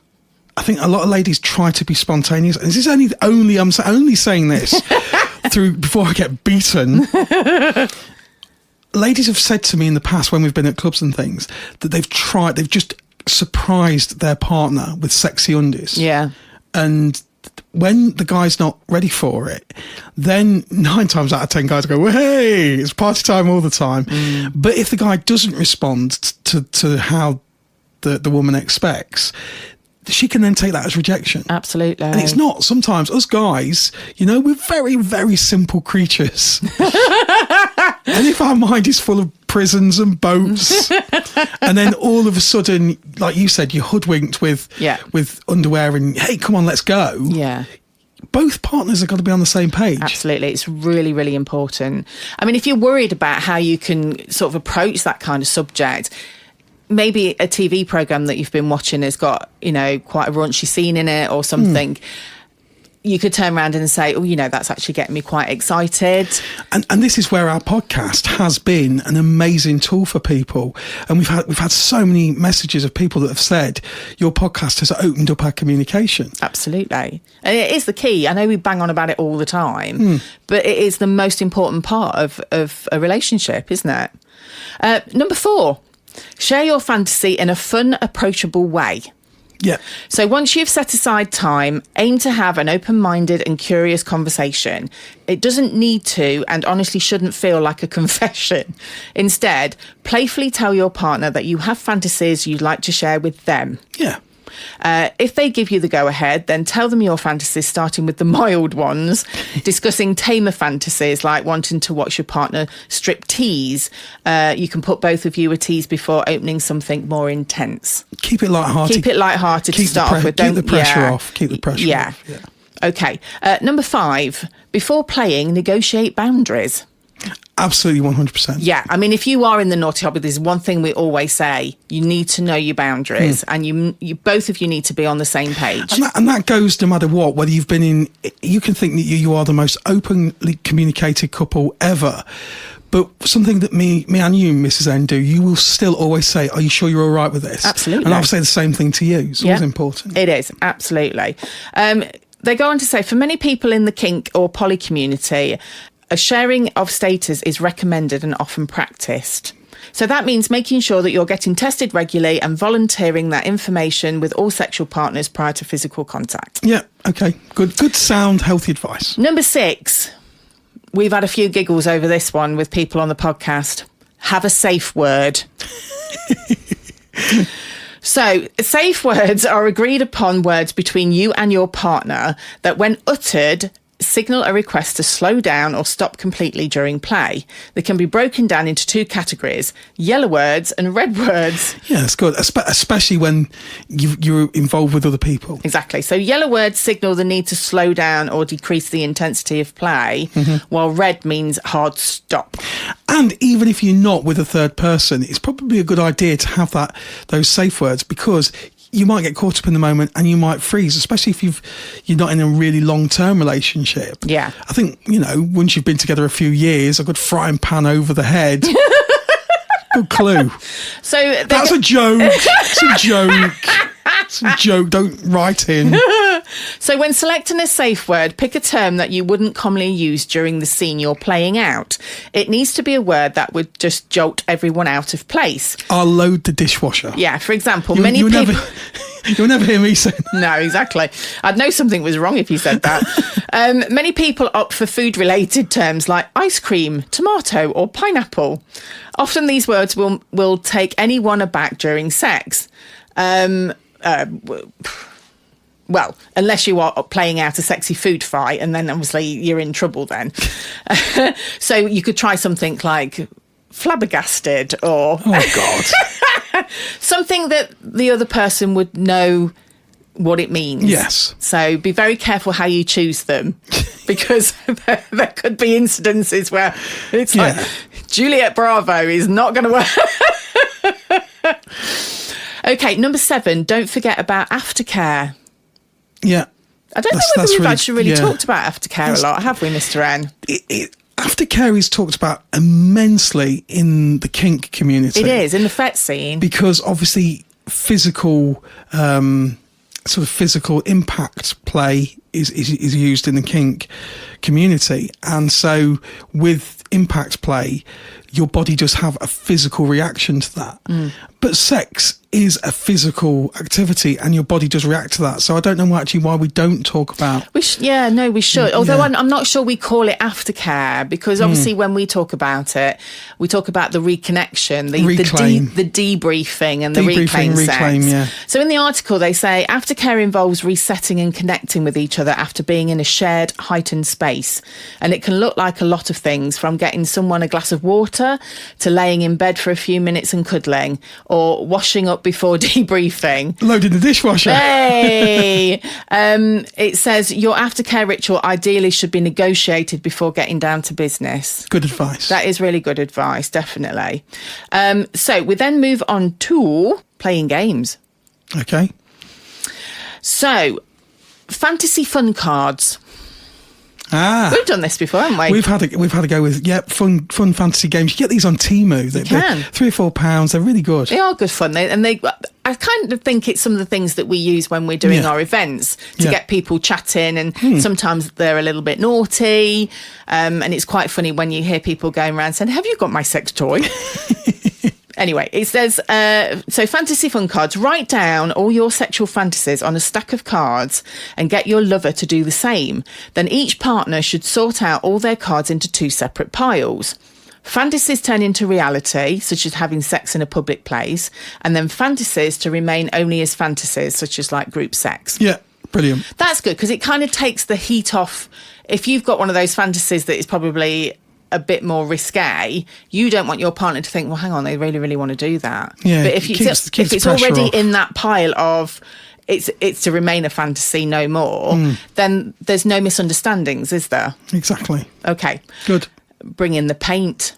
I think a lot of ladies try to be spontaneous, and this is I'm only saying this before I get beaten. ladies have said to me in the past when we've been at clubs and things that they've just surprised their partner with sexy undies. Yeah. And when the guy's not ready for it, then 9 times out of 10 guys go, well, hey, it's party time all the time. But if the guy doesn't respond to how the woman expects, she can then take that as rejection. Absolutely. And it's not, sometimes us guys, we're very, very simple creatures. And if our mind is full of prisons and boats, and then all of a sudden, like you said, you're hoodwinked with underwear and, hey, come on, let's go. Yeah. Both partners have got to be on the same page. Absolutely. It's really, really important. I mean, if you're worried about how you can sort of approach that kind of subject, maybe a TV programme that you've been watching has got, quite a raunchy scene in it or something. You could turn around and say, that's actually getting me quite excited. And this is where our podcast has been an amazing tool for people. And we've had so many messages of people that have said your podcast has opened up our communication. Absolutely. And it is the key. I know we bang on about it all the time, but it is the most important part of a relationship, isn't it? Number 4, share your fantasy in a fun, approachable way. Yeah. So once you've set aside time, aim to have an open-minded and curious conversation. It doesn't need to and honestly shouldn't feel like a confession. Instead, playfully tell your partner that you have fantasies you'd like to share with them. Yeah. If they give you the go-ahead, then tell them your fantasies, starting with the mild ones, discussing tamer fantasies like wanting to watch your partner strip tease. You can put both of you at ease before opening something more intense. Keep it lighthearted. Keep it lighthearted to start off with. Keep the pressure off. Keep the pressure off. Yeah. Okay. Number 5, before playing, negotiate boundaries. Absolutely, 100%. Yeah, I mean, if you are in the naughty hobby, there's one thing we always say: you need to know your boundaries, and you both of you need to be on the same page. And that goes no matter what. Whether you've been in, you can think that you are the most openly communicated couple ever, but something that me and you, Mrs. N, do, you will still always say, "Are you sure you're all right with this?" Absolutely, and I'll say the same thing to you. It's always important. It is absolutely. They go on to say, for many people in the kink or poly community, a sharing of status is recommended and often practiced. So that means making sure that you're getting tested regularly and volunteering that information with all sexual partners prior to physical contact. Yeah, okay. Good sound, healthy advice. Number 6, we've had a few giggles over this one with people on the podcast. Have a safe word. So, safe words are agreed upon words between you and your partner that, when uttered, signal a request to slow down or stop completely during play. They can be broken down into 2 categories: yellow words and red words. Yeah, that's good, especially when you're involved with other people. Exactly. So yellow words signal the need to slow down or decrease the intensity of play, while red means hard stop. And even if you're not with a third person, it's probably a good idea to have those safe words, because you might get caught up in the moment and you might freeze, especially if you're not in a really long-term relationship. Yeah. I think, once you've been together a few years, a good frying pan over the head. Good clue. So that's a joke. It's a joke. It's a joke. Don't write in. So when selecting a safe word, pick a term that you wouldn't commonly use during the scene you're playing out. It needs to be a word that would just jolt everyone out of place. I'll load the dishwasher. Yeah, for example, many people... You'll never hear me say that. No, exactly. I'd know something was wrong if you said that. Many people opt for food-related terms like ice cream, tomato or pineapple. Often these words will take anyone aback during sex. Well, unless you are playing out a sexy food fight, and then obviously you're in trouble then. So you could try something like flabbergasted or... Oh, God. Something that the other person would know what it means. Yes. So be very careful how you choose them, because there could be incidences where it's like Juliet Bravo is not going to work. Okay, number 7, don't forget about aftercare. Yeah. I don't know whether we've actually really talked about aftercare a lot, have we, Mr. N? Aftercare is talked about immensely in the kink community. It is, in the FET scene. Because obviously physical impact play is used in the kink community. And so with impact play, your body does have a physical reaction to that. But sex is a physical activity and your body does react to that. So I don't know actually why we don't talk about... we should. Although I'm not sure we call it aftercare, because obviously when we talk about it, we talk about the reconnection, the debriefing and the reclaim sex. Yeah. So in the article they say aftercare involves resetting and connecting with each other after being in a shared heightened space. And it can look like a lot of things, from getting someone a glass of water to laying in bed for a few minutes and cuddling, or washing up before debriefing. Loading the dishwasher. Hey! It says your aftercare ritual ideally should be negotiated before getting down to business. Good advice. That is really good advice, definitely. So we then move on to playing games. Okay. So, fantasy fun cards. We've done this before, haven't we? We've had a go with fun fantasy games. You get these on Temu. They're £3 or £4. They're really good. They are good fun. I kind of think it's some of the things that we use when we're doing our events to get people chatting, and sometimes they're a little bit naughty, and it's quite funny when you hear people going around saying, "Have you got my sex toy?" Anyway, it says, so fantasy fun cards, write down all your sexual fantasies on a stack of cards and get your lover to do the same. Then each partner should sort out all their cards into 2 separate piles. Fantasies turn into reality, such as having sex in a public place, and then fantasies to remain only as fantasies, such as like group sex. Yeah, brilliant. That's good, because it kind of takes the heat off. If you've got one of those fantasies that is probably a bit more risque, you don't want your partner to think, well, hang on, they really, really want to do that. Yeah, but if it's already in that pile of it's to remain a fantasy no more, then there's no misunderstandings, is there? Exactly. Okay. Good. Bring in the paint.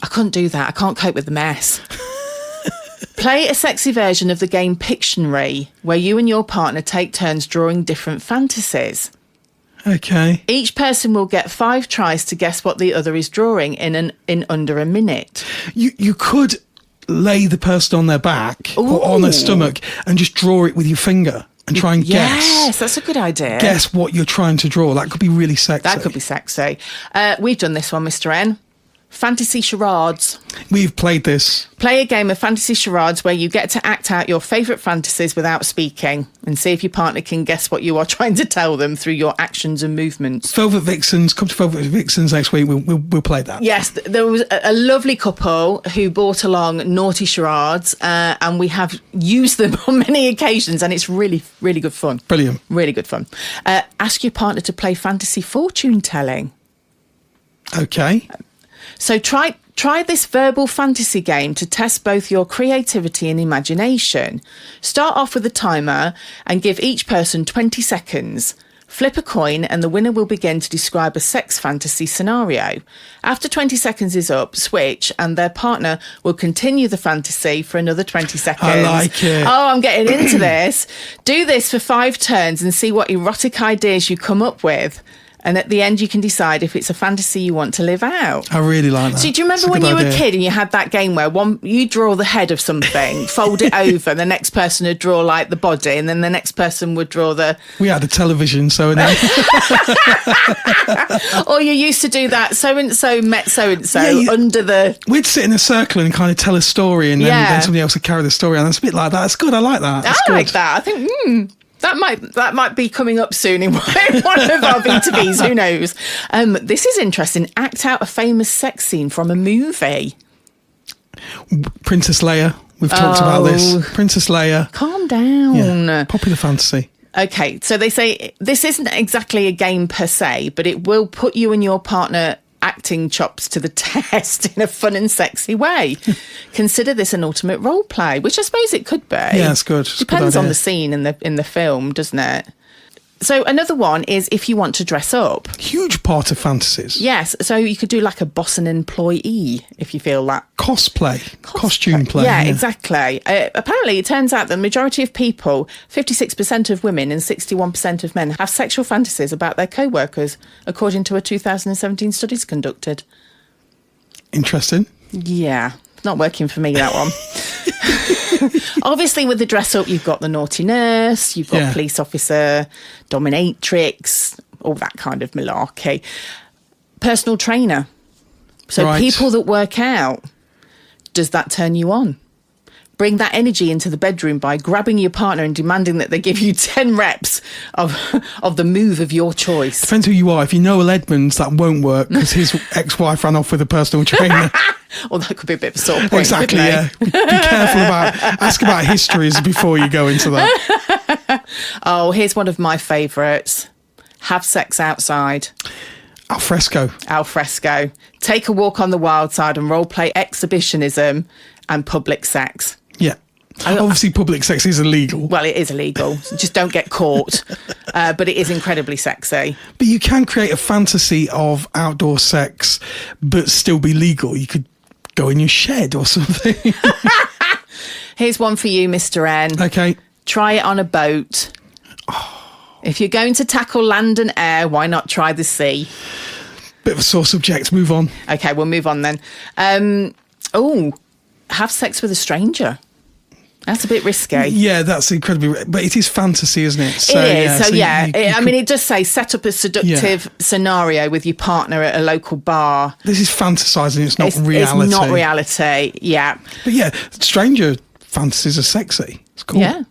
I couldn't do that. I can't cope with the mess. Play a sexy version of the game Pictionary, where you and your partner take turns drawing different fantasies. Okay. Each person will get 5 tries to guess what the other is drawing in under a minute. You could lay the person on their back or on their stomach and just draw it with your finger and try and guess. Yes, that's a good idea. Guess what you're trying to draw. That could be really sexy. That could be sexy. We've done this one, Mr. N. Fantasy charades. We've played this. Play a game of fantasy charades where you get to act out your favourite fantasies without speaking, and see if your partner can guess what you are trying to tell them through your actions and movements. Velvet Vixens. Come to Velvet Vixens next week. We'll play that. Yes, there was a lovely couple who brought along naughty charades, and we have used them on many occasions, and it's really, really good fun. Brilliant. Really good fun. Ask your partner to play fantasy fortune telling. Okay. So try this verbal fantasy game to test both your creativity and imagination. Start off with a timer and give each person 20 seconds. Flip a coin and the winner will begin to describe a sex fantasy scenario. After 20 seconds is up, switch and their partner will continue the fantasy for another 20 seconds. I like it. Oh, I'm getting into this. Do this for 5 turns and see what erotic ideas you come up with. And at the end, you can decide if it's a fantasy you want to live out. I really like that. So do you remember when you were a kid and you had that game where you draw the head of something, fold it over, and the next person would draw like the body, and then the next person would draw the... We had a television, so... Or you used to do that, so-and-so met so-and-so under the... We'd sit in a circle and kind of tell a story, and then somebody else would carry the story on. It's a bit like that. It's good. I like that. I like that. I think... That might be coming up soon in one of our B2Bs. Who knows? This is interesting. Act out a famous sex scene from a movie. Princess Leia. We've talked about this. Princess Leia. Calm down. Yeah. Popular fantasy. Okay, so they say this isn't exactly a game per se, but it will put you and your partner acting chops to the test in a fun and sexy way. Consider this an ultimate role play, which I suppose it could be. Yeah, it's good. Depends on the scene in the film, doesn't it? So another one is if you want to dress up. Huge part of fantasies. Yes, so you could do like a boss and employee if you feel that. Cosplay. Costume play. Yeah, exactly. Apparently, it turns out the majority of people, 56% of women and 61% of men, have sexual fantasies about their co-workers, according to a 2017 studies conducted. Interesting. Yeah, not working for me, that one. Obviously, with the dress up, you've got the naughty nurse, you've got police officer, dominatrix, all that kind of malarkey. Personal trainer. So people that work out, does that turn you on? Bring that energy into the bedroom by grabbing your partner and demanding that they give you 10 reps of the move of your choice. Depends who you are. If you know Noel Edmonds, that won't work because his ex-wife ran off with a personal trainer. Well, that could be a bit of a sore point. Exactly, yeah. Be careful ask about histories before you go into that. Oh, here's one of my favourites. Have sex outside. Al fresco. Take a walk on the wild side and role-play exhibitionism and public sex. Yeah. Obviously, public sex is illegal. Well, it is illegal. Just don't get caught. But it is incredibly sexy. But you can create a fantasy of outdoor sex, but still be legal. You could go in your shed or something. Here's one for you, Mr. N. Okay. Try it on a boat. If you're going to tackle land and air, why not try the sea? Bit of a sore subject. Move on. Okay, we'll move on then. Have sex with a stranger. That's a bit risky. Yeah, that's incredibly... But it is fantasy, isn't it? So, it is. It does say set up a seductive scenario with your partner at a local bar. This is fantasising. It's not reality. It's not reality, yeah. But yeah, stranger fantasies are sexy. It's cool. Yeah.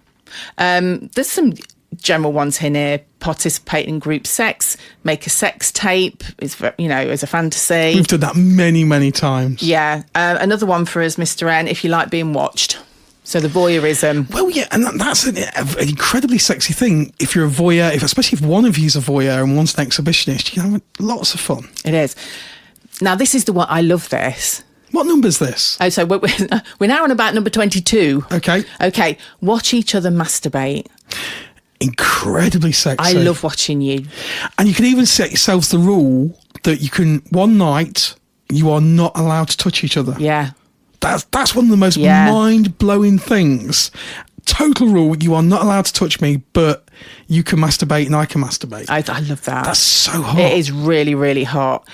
There's some general ones here. Participate in group sex. Make a sex tape. Is as a fantasy. We've done that many, many times. Yeah. Another one for us, Mr. N, if you like being watched. So the voyeurism. Well, yeah, and that's an incredibly sexy thing. If you're a voyeur, especially if one of you's a voyeur and one's an exhibitionist, you can have lots of fun. It is. Now, this is the one, I love this. What number's this? Oh, so we're now on about number 22. Okay. Watch each other masturbate. Incredibly sexy. I love watching you. And you can even set yourselves the rule that you can, one night, you are not allowed to touch each other. Yeah. That's one of the most mind-blowing things. Total rule, you are not allowed to touch me, but you can masturbate and I can masturbate. I love that. That's so hot. It is really, really hot.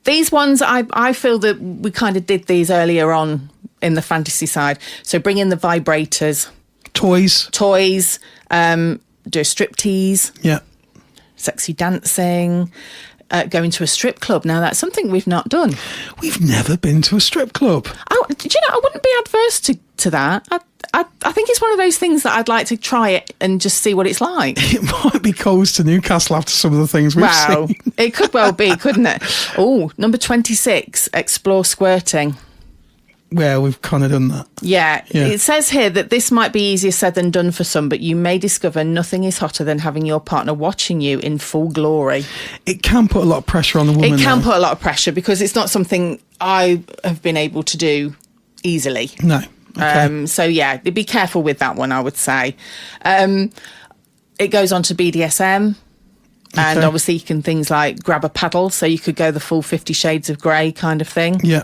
These ones, I feel that we kind of did these earlier on in the fantasy side. So bring in the vibrators. Toys. Do a striptease. Yeah. Sexy dancing. Going to a strip club. Now, that's something we've not done. We've never been to a strip club. Oh, did you know, I wouldn't be adverse to that. I think it's one of those things that I'd like to try it and just see what it's like. It might be Coles to Newcastle after some of the things we've seen. It could well be, couldn't it? Oh, number 26, explore squirting. Well, we've kind of done that. Yeah. It says here that this might be easier said than done for some, but you may discover nothing is hotter than having your partner watching you in full glory. It can put a lot of pressure on the woman. It can put a lot of pressure because it's not something I have been able to do easily. No. Okay. So, yeah, be careful with that one, I would say. It goes on to BDSM. And obviously you can things like grab a paddle, so you could go the full 50 Shades of Grey kind of thing. Yeah.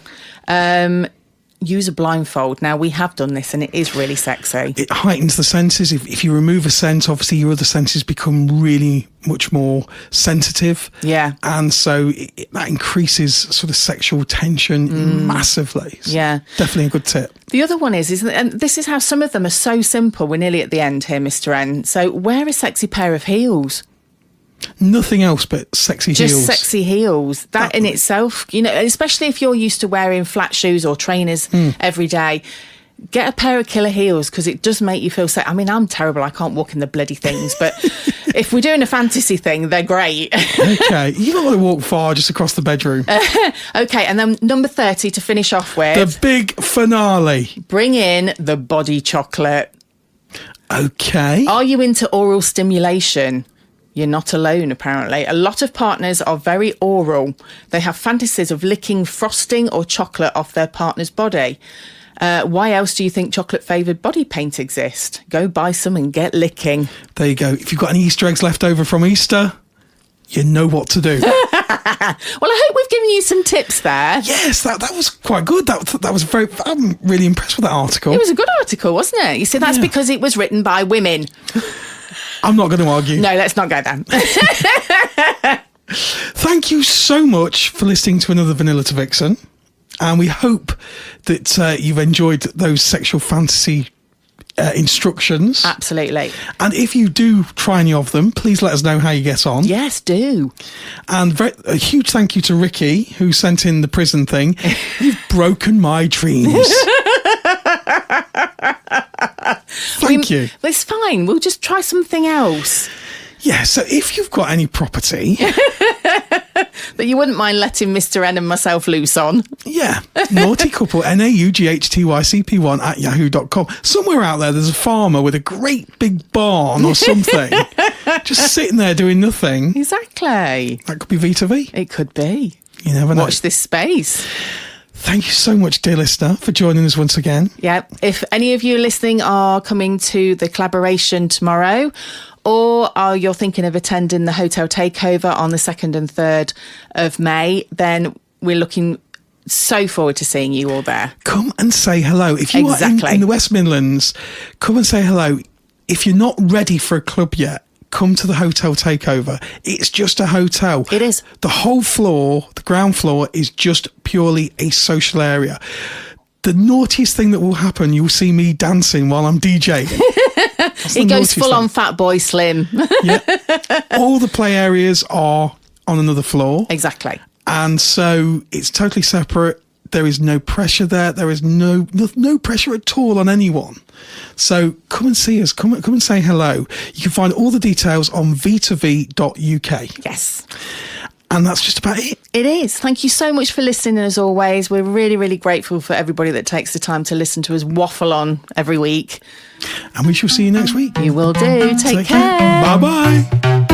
Use a blindfold. Now, we have done this and it is really sexy. It heightens the senses. If you remove a sense, obviously your other senses become really much more sensitive. Yeah. And so that increases sort of sexual tension massively. So yeah. Definitely a good tip. The other one is that, and this is how some of them are so simple. We're nearly at the end here, Mr. N. So wear a sexy pair of heels. Nothing else but sexy heels. Just sexy heels. That in itself, especially if you're used to wearing flat shoes or trainers every day, get a pair of killer heels because it does make you feel safe. I mean, I'm terrible. I can't walk in the bloody things, but if we're doing a fantasy thing, they're great. Okay. You don't want to walk far, just across the bedroom. Okay. And then number 30 to finish off with. The big finale. Bring in the body chocolate. Okay. Are you into oral stimulation? You're not alone, apparently. A lot of partners are very oral. They have fantasies of licking frosting or chocolate off their partner's body. Why else do you think chocolate-flavoured body paint exists? Go buy some and get licking. There you go. If you've got any Easter eggs left over from Easter, you know what to do. Well, I hope we've given you some tips there. Yes, that was quite good. That was very... I'm really impressed with that article. It was a good article, wasn't it? You see, that's because it was written by women. I'm not going to argue. No, let's not go there. Thank you so much for listening to another Vanilla to Vixen. And we hope that you've enjoyed those sexual fantasy instructions. Absolutely. And if you do try any of them, please let us know how you get on. Yes, do. And a huge thank you to Ricky, who sent in the prison thing. You've broken my dreams. Thank you. It's fine. We'll just try something else. Yeah, so if you've got any property that you wouldn't mind letting Mr. N and myself loose on. Yeah, naughty couple, naughthycp1 at yahoo.com. Somewhere out there's a farmer with a great big barn or something, just sitting there doing nothing. Exactly. That could be V2V. It could be. You never know. Watch this space. Thank you so much, dear listener, for joining us once again. Yeah. If any of you listening are coming to the collaboration tomorrow, or you're thinking of attending the hotel takeover on the 2nd and 3rd of May, then we're looking so forward to seeing you all there. Come and say hello. If you are in the West Midlands, come and say hello. If you're not ready for a club yet, come to the hotel takeover. It's just a hotel. It is. The whole floor, the ground floor, is just purely a social area. The naughtiest thing that will happen, you'll see me dancing while I'm DJing. He goes full on Fat Boy Slim. Yeah. All the play areas are on another floor. Exactly. And so it's totally separate. There is no pressure there. There is no pressure at all on anyone. So come and see us. Come and say hello. You can find all the details on v2v.uk. Yes. And that's just about it. It is. Thank you so much for listening as always. We're really, really grateful for everybody that takes the time to listen to us waffle on every week. And we shall see you next week. You will do. Take care. Bye-bye.